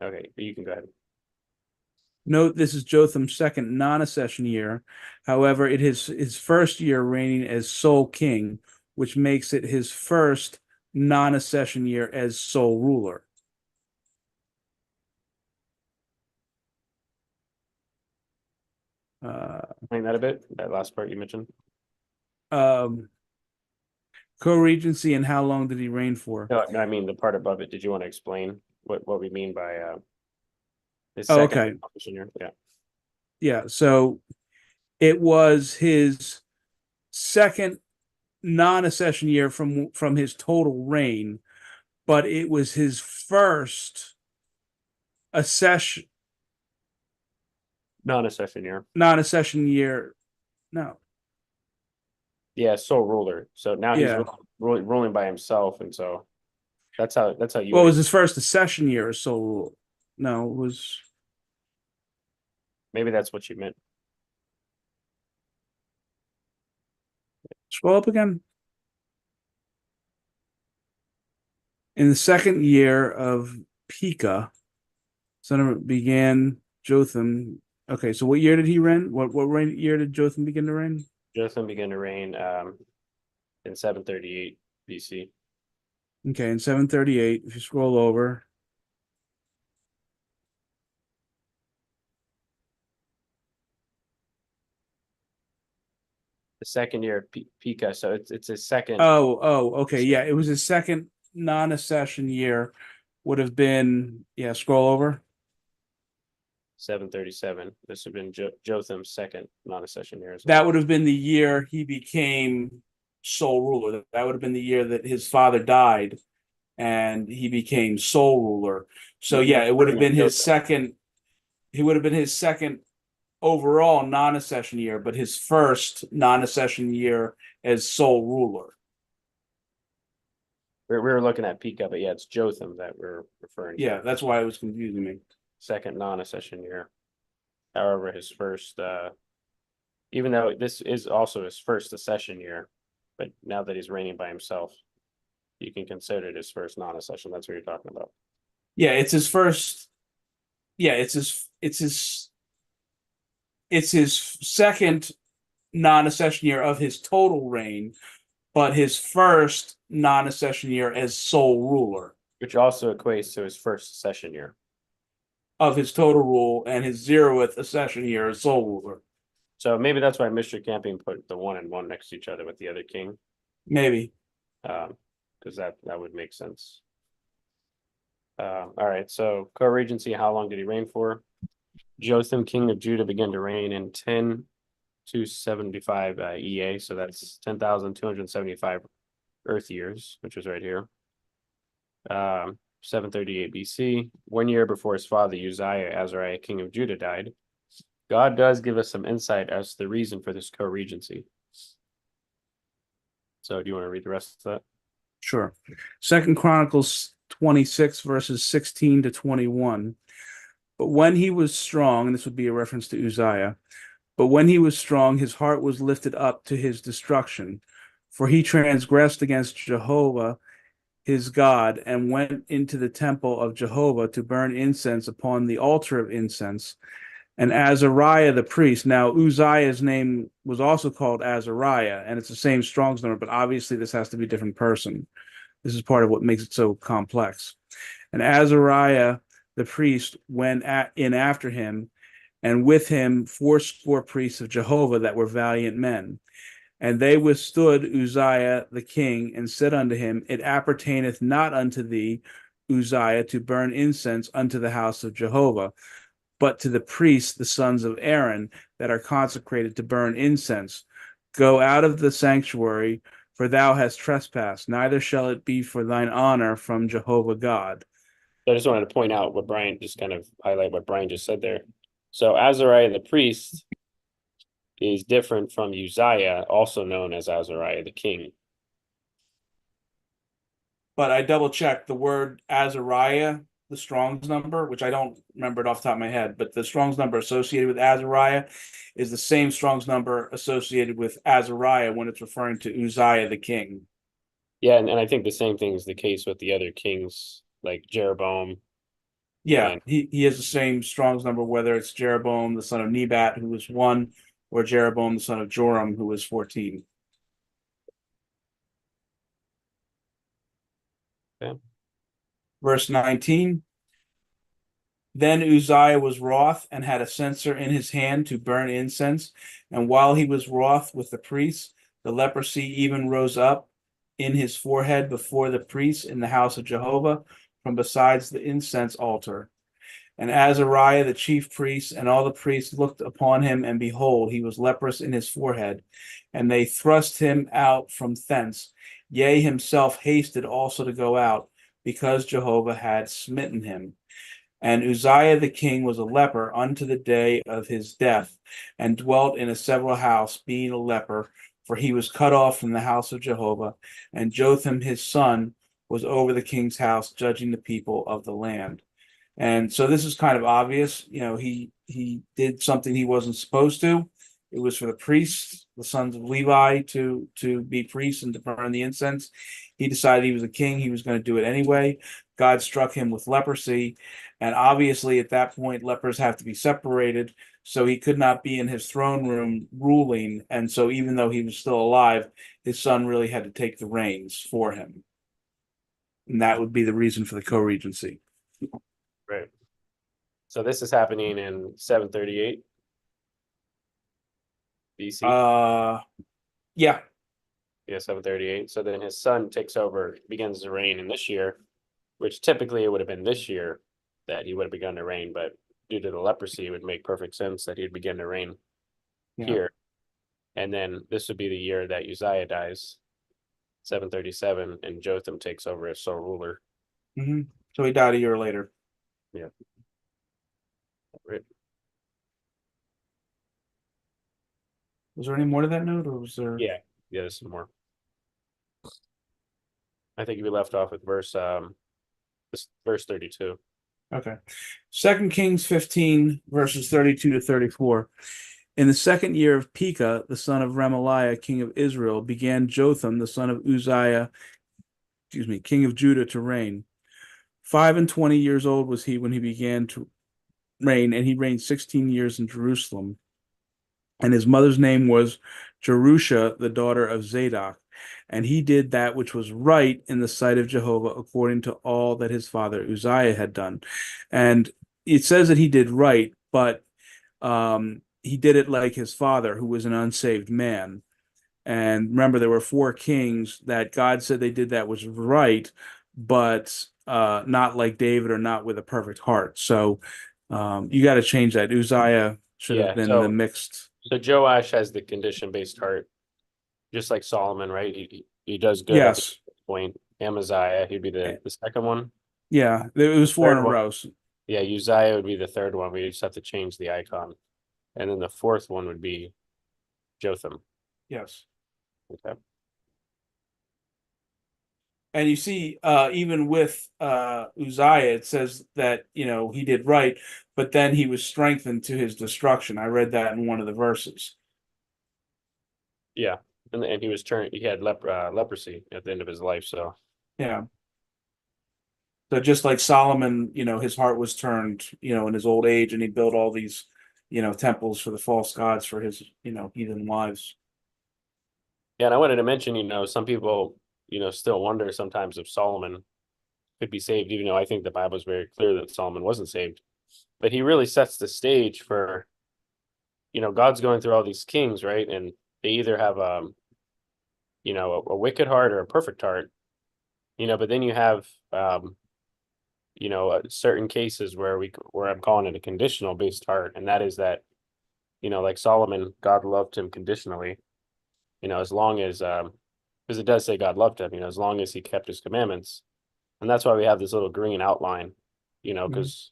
Okay, you can go ahead. Note this is Jotham's second non-accession year. However, it is his first year reigning as sole king, which makes it his first non-accession year as sole ruler. Explain that a bit, that last part you mentioned. Co-regency and how long did he reign for? No, I mean the part above it. Did you want to explain what we mean by his Oh, second okay. non-accession year? Yeah. Yeah, so it was his second non-accession year from his total reign, but it was his first accession Non-accession year. non-accession year. No. Yeah, sole ruler. So now he's Yeah. ruling by himself, and so that's how you. Well, it was his first accession year as sole rule. No, it was Maybe that's what you meant. scroll up again. In the second year of Pekah, son of began Jotham. Okay, so what year did he reign? What year did Jotham begin to reign? Jotham began to reign in 738 BC. Okay, in 738. If you scroll over, The second year of Pekah, so it's his second. okay, yeah, it was his second non-accession year. Would have been, yeah, scroll over. 737. This would have been Jotham's second non-accession year as well. That would have been the year he became sole ruler. That would have been the year that his father died and he became sole ruler. So yeah, it would have been his second. He would have been his second overall non-accession year, but his first non-accession year as sole ruler. We were looking at Pekah, but yeah, it's Jotham that we're referring to. Yeah, that's why it was confusing me. Second non-accession year. However, his first, even though this is also his first accession year, but now that he's reigning by himself, you can consider it his first non-accession. That's what you're talking about. Yeah, it's his first. Yeah, it's his second non-accession year of his total reign, but his first non-accession year as sole ruler Which also equates to his first accession year. of his total rule and his 0th accession year as sole ruler. So maybe that's why Mr. Camping put the 1 and 1 next to each other with the other king. Maybe. Because that would make sense. All right, so co-regency, how long did he reign for? Jotham, king of Judah, began to reign in 10,275 EA, so that's 10,275 Earth years, which is right here. 738 BC, 1 year before his father Uzziah, Azariah, king of Judah, died. God does give us some insight as to the reason for this co-regency. So do you want to read the rest of that? Sure. 2 Chronicles 26 verses 16 to 21. But when he was strong, and this would be a reference to Uzziah, but when he was strong, his heart was lifted up to his destruction, for he transgressed against Jehovah his God, and went into the temple of Jehovah to burn incense upon the altar of incense. And Azariah the priest, now Uzziah's name was also called Azariah, and it's the same Strong's number, but obviously this has to be a different person. This is part of what makes it so complex. And Azariah the priest went in after him, and with him 80 priests of Jehovah that were valiant men. And they withstood Uzziah the king, and said unto him, It appertaineth not unto thee, Uzziah, to burn incense unto the house of Jehovah, but to the priests, the sons of Aaron, that are consecrated to burn incense. Go out of the sanctuary, for thou hast trespassed, neither shall it be for thine honor from Jehovah God. So I just wanted to point out what Brian just kind of highlight what Brian just said there. So Azariah the priest is different from Uzziah, also known as Azariah the king. But I double checked the word Azariah, the Strong's number, which I don't remember it off the top of my head, but the Strong's number associated with Azariah is the same Strong's number associated with Azariah when it's referring to Uzziah the king. Yeah, and I think the same thing is the case with the other kings like Jeroboam. Yeah, And he has the same Strong's number, whether it's Jeroboam, the son of Nebat, who was 1, or Jeroboam, the son of Joram, who was 14. Okay. Verse 19. Then Uzziah was wroth and had a censer in his hand to burn incense. And while he was wroth with the priests, the leprosy even rose up in his forehead before the priests in the house of Jehovah from besides the incense altar. And Azariah the chief priest and all the priests looked upon him, and behold, he was leprous in his forehead. And they thrust him out from thence. Yea, himself hasted also to go out, because Jehovah had smitten him. And Uzziah the king was a leper unto the day of his death, and dwelt in a several house, being a leper, for he was cut off from the house of Jehovah. And Jotham his son was over the king's house, judging the people of the land. And so this is kind of obvious. He did something he wasn't supposed to. It was for the priests, the sons of Levi, to be priests and to burn the incense. He decided he was a king. He was going to do it anyway. God struck him with leprosy. And obviously, at that point, lepers have to be separated. So he could not be in his throne room ruling. And so even though he was still alive, his son really had to take the reins for him. And that would be the reason for the co-regency. right. So this is happening in 738 BC. Yeah. Yeah, 738. So then his son takes over, begins to reign in this year, which typically it would have been this year that he would have begun to reign, but due to the leprosy, it would make perfect sense that he'd begin to reign here. And then this would be the year that Uzziah dies, 737, and Jotham takes over as sole ruler. Mm-hmm. So he died a year later. Yeah. Right. Was there any more to that note, or was there? Yeah, there's some more. I think we left off with verse 32. Okay. 2 Kings 15, verses 32 to 34. In the second year of Pekah, the son of Remaliah, king of Israel, began Jotham, the son of Uzziah, king of Judah, to reign. 25 years old was he when he began to reign, and he reigned 16 years in Jerusalem. And his mother's name was Jerusha, the daughter of Zadok. And he did that which was right in the sight of Jehovah, according to all that his father Uzziah had done. And it says that he did right, but he did it like his father, who was an unsaved man. And remember, there were 4 kings that God said they did that was right, but not like David, or not with a perfect heart. So you got to change that. Uzziah should have been the mixed. So Joash has the condition-based heart, just like Solomon, right? He does good at Yes. the point. Amaziah, he'd be the second one. Yeah, it was 4 in a Third one. row. Yeah, Uzziah would be the third one. We just have to change the icon. And then the fourth one would be Jotham. Yes. Okay. And you see, even with Uzziah, it says that, he did right, but then he was strengthened to his destruction. I read that in one of the verses. Yeah. And he was he had leprosy at the end of his life. So Yeah. So just like Solomon, his heart was turned, in his old age, and he built all these, temples for the false gods for his, heathen wives. yeah, and I wanted to mention, some people, still wonder sometimes if Solomon could be saved, even though I think the Bible is very clear that Solomon wasn't saved. But he really sets the stage for, God's going through all these kings, right? And they either have you know, a wicked heart or a perfect heart, you know, but then you have, you know, certain cases where I'm calling it a conditional based heart. And that is that, you know, like Solomon, God loved him conditionally, you know, as long as, because it does say God loved him, you know, as long as he kept his commandments. And that's why we have this little green outline, you know, because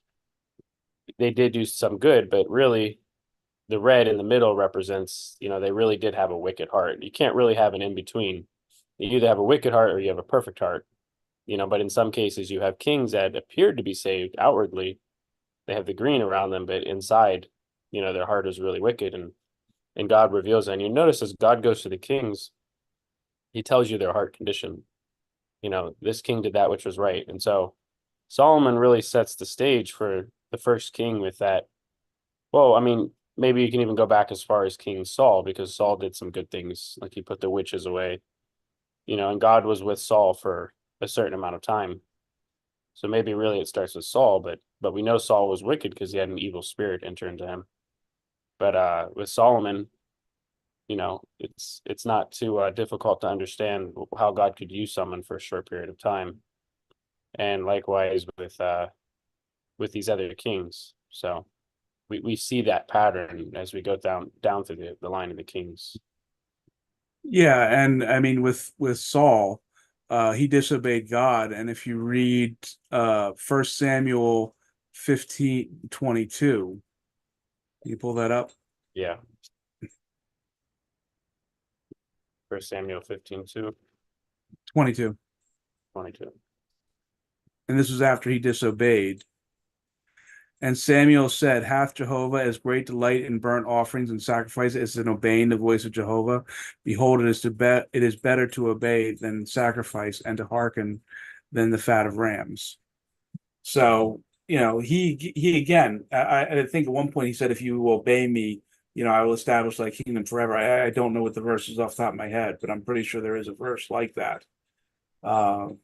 they did do some good, but really the red in the middle represents, you know, they really did have a wicked heart. You can't really have an in between. You either have a wicked heart or you have a perfect heart, you know, but in some cases you have kings that appeared to be saved outwardly. They have the green around them, but inside, you know, their heart is really wicked, and God reveals that. And you notice as God goes to the kings, he tells you their heart condition. You know, this king did that which was right. And so Solomon really sets the stage for the first king with that. Well, I mean, maybe you can even go back as far as King Saul, because Saul did some good things, like he put the witches away, you know, and God was with Saul for a certain amount of time. So maybe really it starts with Saul, but we know Saul was wicked because he had an evil spirit enter into him. But with Solomon, you know, it's not too difficult to understand how God could use someone for a short period of time, and likewise with these other kings. So we see that pattern as we go down through the line of the kings. Yeah, and I mean with Saul, he disobeyed God, and if you read 1 Samuel 15:22, can you pull that up? Yeah. 1 Samuel 15:2, 22. 22. And this was after he disobeyed. And Samuel said, hath Jehovah as great delight in burnt offerings and sacrifices as in obeying the voice of Jehovah? Behold, it is better to obey than sacrifice, and to hearken than the fat of rams. So, you know, he again, I think at one point he said, if you obey me, you know, I will establish thy kingdom forever. I don't know what the verse is off the top of my head, but I'm pretty sure there is a verse like that. And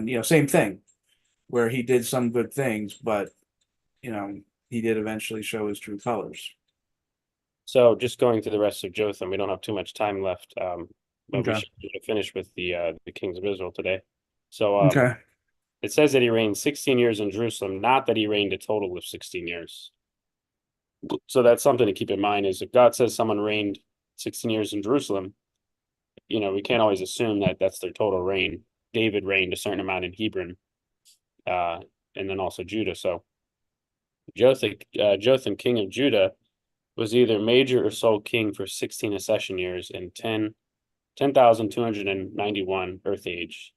you know, same thing, where he did some good things, but you know, he did eventually show his true colors. So just going through the rest of Jotham, we don't have too much time left, but we Okay. should finish with the kings of Israel today. So Okay. it says that he reigned 16 years in Jerusalem, not that he reigned a total of 16 years. So that's something to keep in mind, is if God says someone reigned 16 years in Jerusalem, you know, we can't always assume that that's their total reign. David reigned a certain amount in Hebron, and then also Judah. So Jotham, king of Judah, was either major or sole king for 16 accession years in 10,291 Earth Age,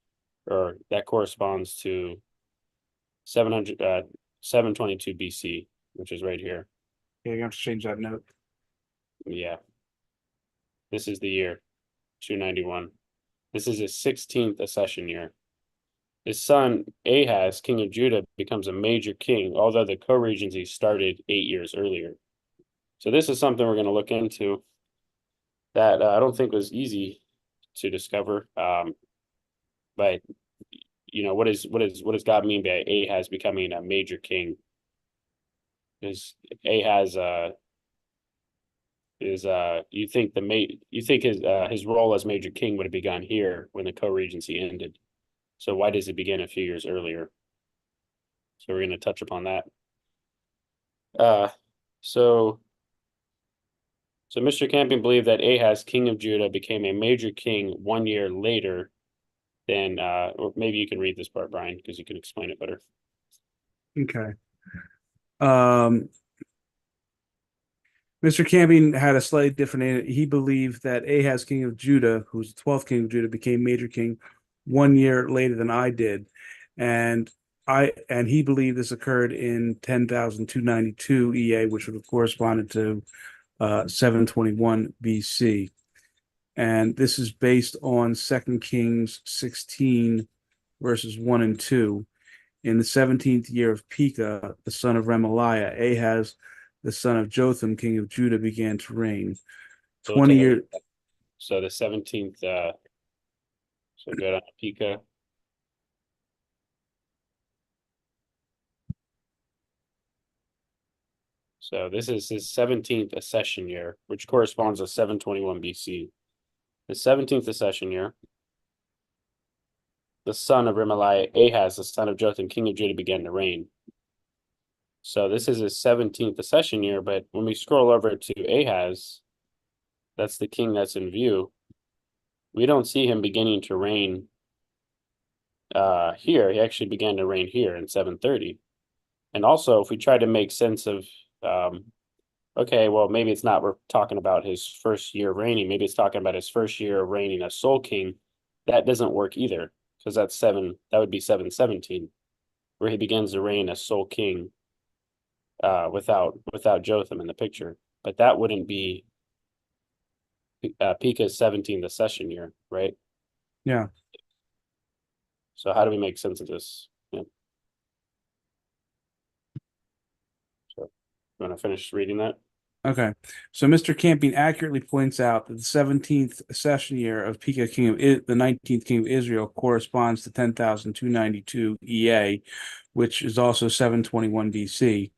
or that corresponds to 722 BC, which is right here. Yeah, you have to change that note. Yeah. This is the year 291. This is his 16th accession year. His son Ahaz, king of Judah, becomes a major king, although the co-regency started 8 years earlier. So this is something we're going to look into that I don't think was easy to discover. But you know, what does God mean by Ahaz becoming a major king? Because Ahaz is you think his role as major king would have begun here when the co-regency ended. So why does it begin a few years earlier? So we're going to touch upon that. So Mr. Campion believed that Ahaz, king of Judah, became a major king 1 year later than, or maybe you can read this part, Brian, because you can explain it better. Okay. Mr. Campion had a slightly different. He believed that Ahaz, king of Judah, who's the 12th king of Judah, became major king 1 year later than I did, and he believed this occurred in 10,292 EA, which would have corresponded to 721 BC. And this is based on 2 Kings 16, verses 1 and 2. In the 17th year of Pekah, the son of Remaliah, Ahaz, the son of Jotham, king of Judah, began to reign. So 20 years. So the 17th, so go down to Pekah. So this is his 17th accession year, which corresponds to 721 BC. the 17th accession year, the son of Remaliah, Ahaz, the son of Jotham, king of Judah, began to reign. So this is his 17th accession year, but when we scroll over to Ahaz, that's the king that's in view. We don't see him beginning to reign here. He actually began to reign here in 730. And also, if we try to make sense of, okay, well, maybe it's not, we're talking about his first year reigning. Maybe it's talking about his first year reigning as sole king. That doesn't work either, because that would be 717, where he begins to reign as sole king without Jotham in the picture. But that wouldn't be Pekah's 17th accession year, right? Yeah. So how do we make sense of this? Yeah. So you want to finish reading that? Okay. So Mr. Camping accurately points out that the 17th accession year of Pekah, king of the 19th king of Israel, corresponds to 10,292 EA, which is also 721 BC.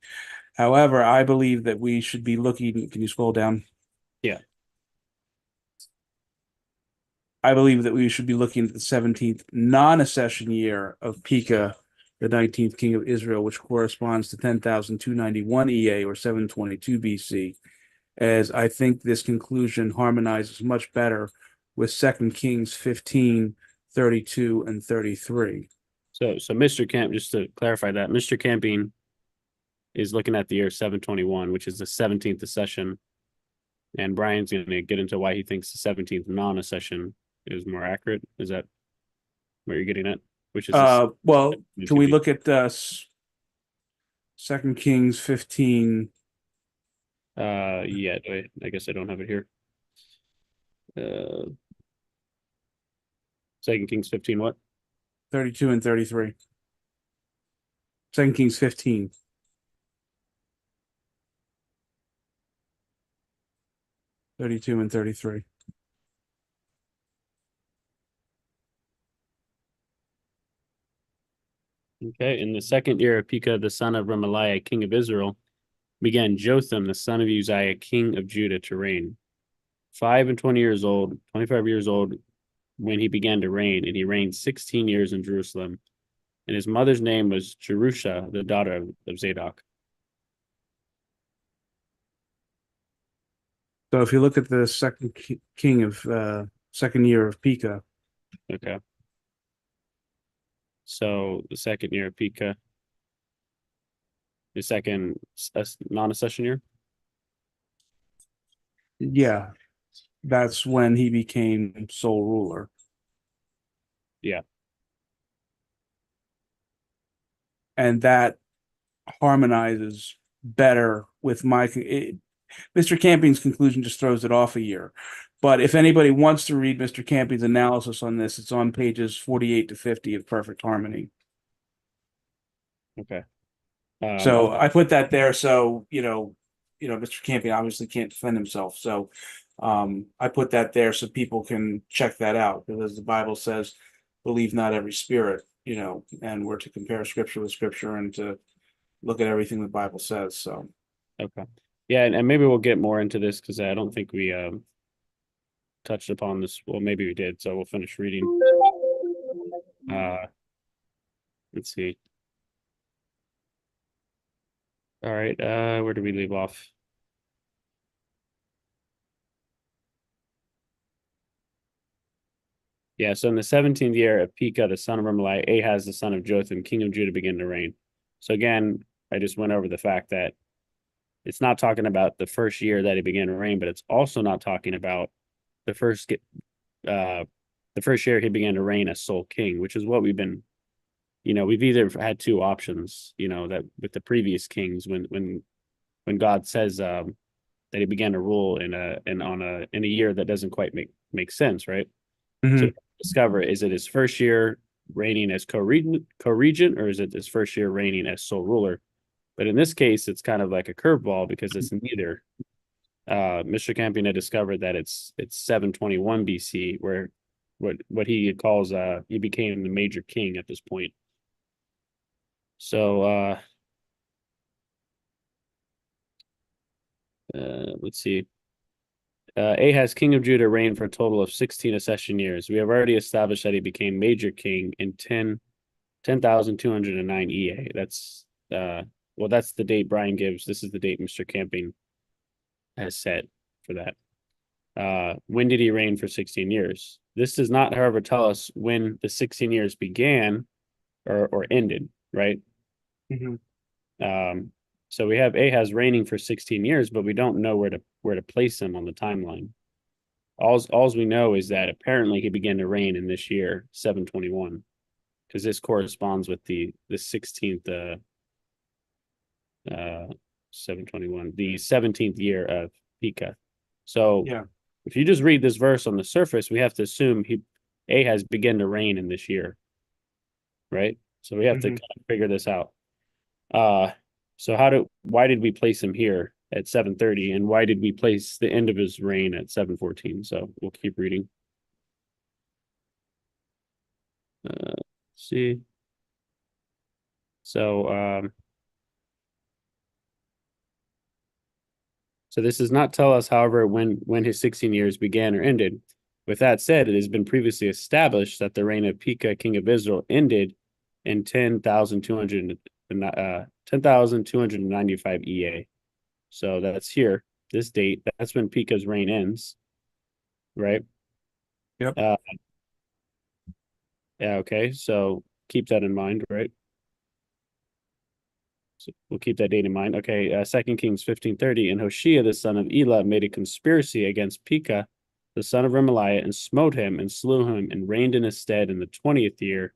However, I believe that we should be looking. Can you scroll down? Yeah. I believe that we should be looking at the 17th non-accession year of Pekah, the 19th king of Israel, which corresponds to 10,291 EA or 722 BC, as I think this conclusion harmonizes much better with 2 Kings 15, 32, and 33. So Mr. Camp, just to clarify that, Mr. Camping is looking at the year 721, which is the 17th accession. And Brian's going to get into why he thinks the 17th non-accession is more accurate. Is that what you're getting at? Which is well, can we look at 2 Kings 15? Yeah, I guess I don't have it here. 2 Kings 15 what? 32 and 33. 2 Kings 15. (32 and 33). Okay, in the second year of Pekah, the son of Remaliah, king of Israel, began Jotham, the son of Uzziah, king of Judah, to reign. 25 years old when he began to reign, and he reigned 16 years in Jerusalem. And his mother's name was Jerusha, the daughter of Zadok. So if you look at the second king of second year of Pekah. Okay. So the second year of Pekah, the second non-accession year? Yeah, that's when he became sole ruler. Yeah. And that harmonizes better with Mr. Camping's conclusion just throws it off a year. But if anybody wants to read Mr. Camping's analysis on this, it's on pages 48 to 50 of Perfect Harmony. Okay. So I put that there. So, Mr. Camping obviously can't defend himself. So I put that there so people can check that out, because the Bible says, believe not every spirit, and we're to compare scripture with scripture and to look at everything the Bible says. So, okay. Yeah, and maybe we'll get more into this because I don't think we touched upon this. Well, maybe we did, so we'll finish reading. Let's see. All right, where did we leave off? Yeah, so in the 17th year of Pekah, the son of Remaliah, Ahaz, the son of Jotham, king of Judah, began to reign. So again, I just went over the fact that it's not talking about the first year that he began to reign, but it's also not talking about the first year he began to reign as sole king, which is what we've been, we've either had two options, that with the previous kings when God says that he began to rule in a year that doesn't quite make sense, right? So discover, is it his first year reigning as co-regent, or is it his first year reigning as sole ruler? But in this case, it's kind of like a curveball because it's neither. Mr. Campion had discovered that it's 721 BC, where what he calls he became the major king at this point. So let's see. Ahaz, king of Judah, reigned for a total of 16 accession years. We have already established that he became major king in 10,209 EA. That's well, that's the date Brian gives. This is the date Mr. Camping has set for that. When did he reign for 16 years? This does not, however, tell us when the 16 years began or ended, right? Mhm. So we have Ahaz reigning for 16 years, but we don't know where to place him on the timeline. Alls we know is that apparently he began to reign in this year, 721, because this corresponds with the 16th 721, the 17th year of Pekah. So Yeah. if you just read this verse on the surface, we have to assume Ahaz began to reign in this year, right? So we have to Mhm. kind of figure this out. So why did we place him here at 730, and why did we place the end of his reign at 714? So we'll keep reading. Let's see. So so this does not tell us, however, when his 16 years began or ended. With that said, it has been previously established that the reign of Pekah, king of Israel, ended in 10,295 EA. So that's here, this date. That's when Pekah's reign ends, right? Yep. Yeah, okay. So keep that in mind, right? So we'll keep that date in mind. Okay, 2 Kings 15:30. And Hoshea, the son of Elah, made a conspiracy against Pekah, the son of Remaliah, and smote him and slew him and reigned in his stead in the 20th year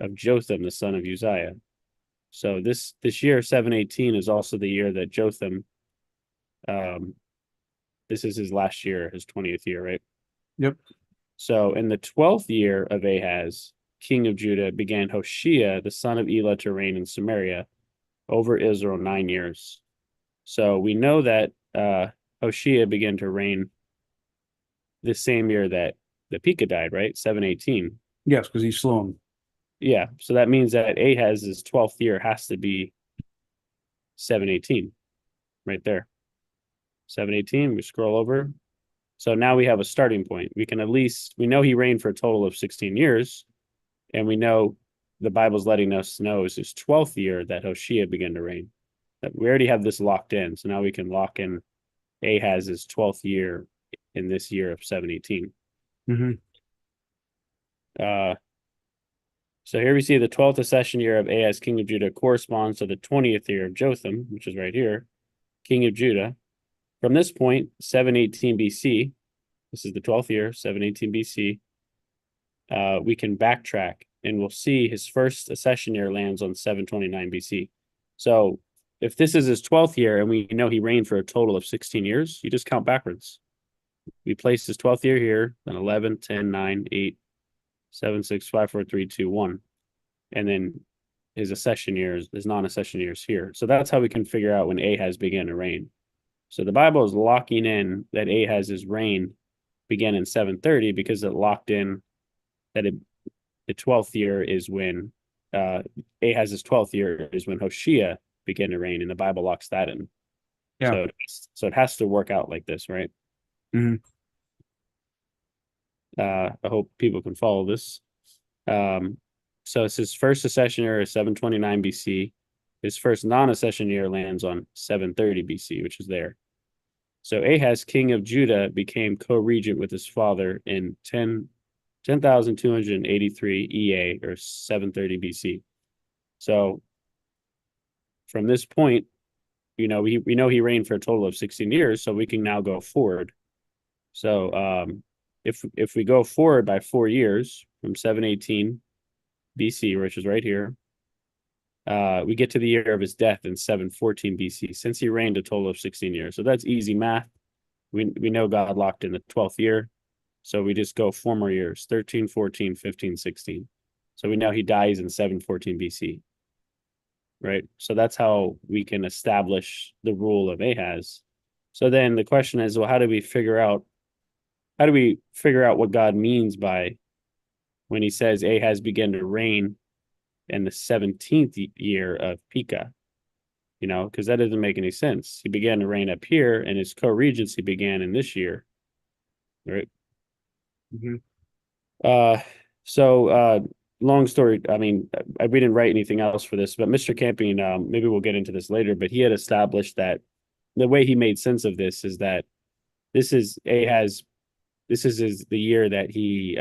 of Jotham, the son of Uzziah. So this year, 718, is also the year that Jotham, this is his last year, his 20th year, right? Yep. So in the 12th year of Ahaz, king of Judah, began Hoshea, the son of Elah, to reign in Samaria over Israel 9 years. So we know that Hoshea began to reign the same year that Pekah died, right? 718. Yes, because he slew him. Yeah. So that means that Ahaz's 12th year has to be 718 right there. 718, we scroll over. So now we have a starting point. We know he reigned for a total of 16 years, and we know the Bible's letting us know it's his 12th year that Hoshea began to reign. We already have this locked in, so now we can lock in Ahaz's 12th year in this year of 718. Mm-hmm. So here we see the 12th accession year of Ahaz, king of Judah, corresponds to the 20th year of Jotham, which is right here, king of Judah. From this point, 718 BC, this is the 12th year, 718 BC, we can backtrack and we'll see his first accession year lands on 729 BC. So if this is his 12th year and we know he reigned for a total of 16 years, you just count backwards. We place his 12th year here, then 11, 10, 9, 8, 7, 6, 5, 4, 3, 2, 1. And then his accession years, his non-accession years here. So that's how we can figure out when Ahaz began to reign. So the Bible is locking in that Ahaz's reign began in 730 because it locked in that the 12th year is when Ahaz's 12th year is when Hoshea began to reign, and the Bible locks that in. Yeah. So it has to work out like this, right? Mm-hmm. I hope people can follow this. So it's his first accession year is 729 BC. His first non-accession year lands on 730 BC, which is there. So Ahaz, king of Judah, became co-regent with his father in 10,283 EA, or 730 BC. So from this point, we know he reigned for a total of 16 years, so we can now go forward. So if we go forward by 4 years from 718 BC, which is right here, we get to the year of his death in 714 BC, since he reigned a total of 16 years. So that's easy math. We know God locked in the 12th year. So we just go 4 more years, 13, 14, 15, 16. So we know he dies in 714 BC. Right? So that's how we can establish the rule of Ahaz. So then the question is, well, how do we figure out what God means by when he says Ahaz began to reign in the 17th year of Pekah? Because that doesn't make any sense. He began to reign up here, and his co-regency began in this year. right? Mhm. So long story. I mean, we didn't write anything else for this, but Mr. Camping, maybe we'll get into this later, but he had established that the way he made sense of this is that this is the year that he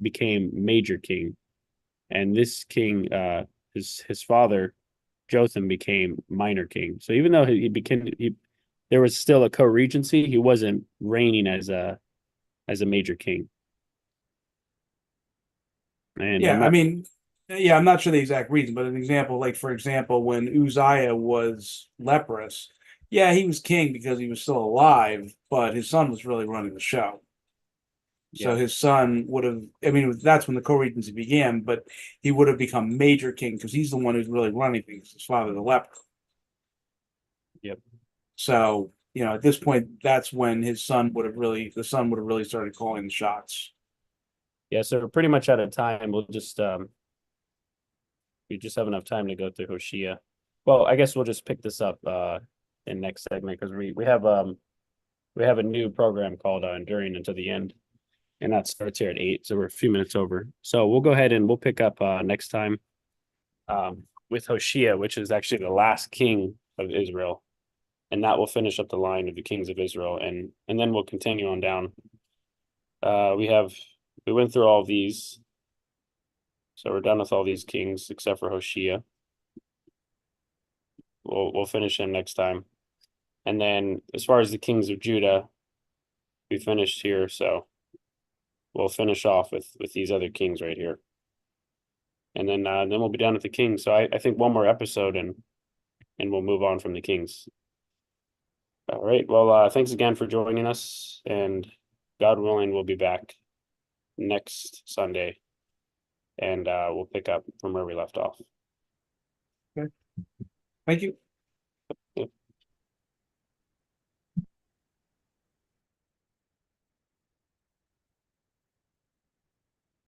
became major king, and this king, his father Jotham became minor king. So even though there was still a co-regency, he wasn't reigning as a major king. And Yeah, I mean, yeah, I'm not sure the exact reason, but an example, like for example, when Uzziah was leprous, yeah, he was king because he was still alive, but his son was really running the show. So Yeah. his son would have, I mean, that's when the co-regency began, but he would have become major king because he's the one who's really running things. His father, the leper. Yep. So, you know, at this point, that's when the son would have really started calling the shots. Yeah, so we're pretty much out of time. We just have enough time to go through Hoshea. Well, I guess we'll just pick this up in next segment because we have a new program called Enduring Until the End, and that starts here at 8, so we're a few minutes over. So we'll go ahead and we'll pick up next time with Hoshea, which is actually the last king of Israel, and that will finish up the line of the kings of Israel, and then we'll continue on down. We went through all of these, so we're done with all these kings except for Hoshea. We'll finish him next time, and then as far as the kings of Judah, we finished here, so we'll finish off with these other kings right here, and then we'll be done with the kings. So I think one more episode and we'll move on from the kings. All right. Well, thanks again for joining us, and God willing, we'll be back next Sunday, and we'll pick up from where we left off. Thank you.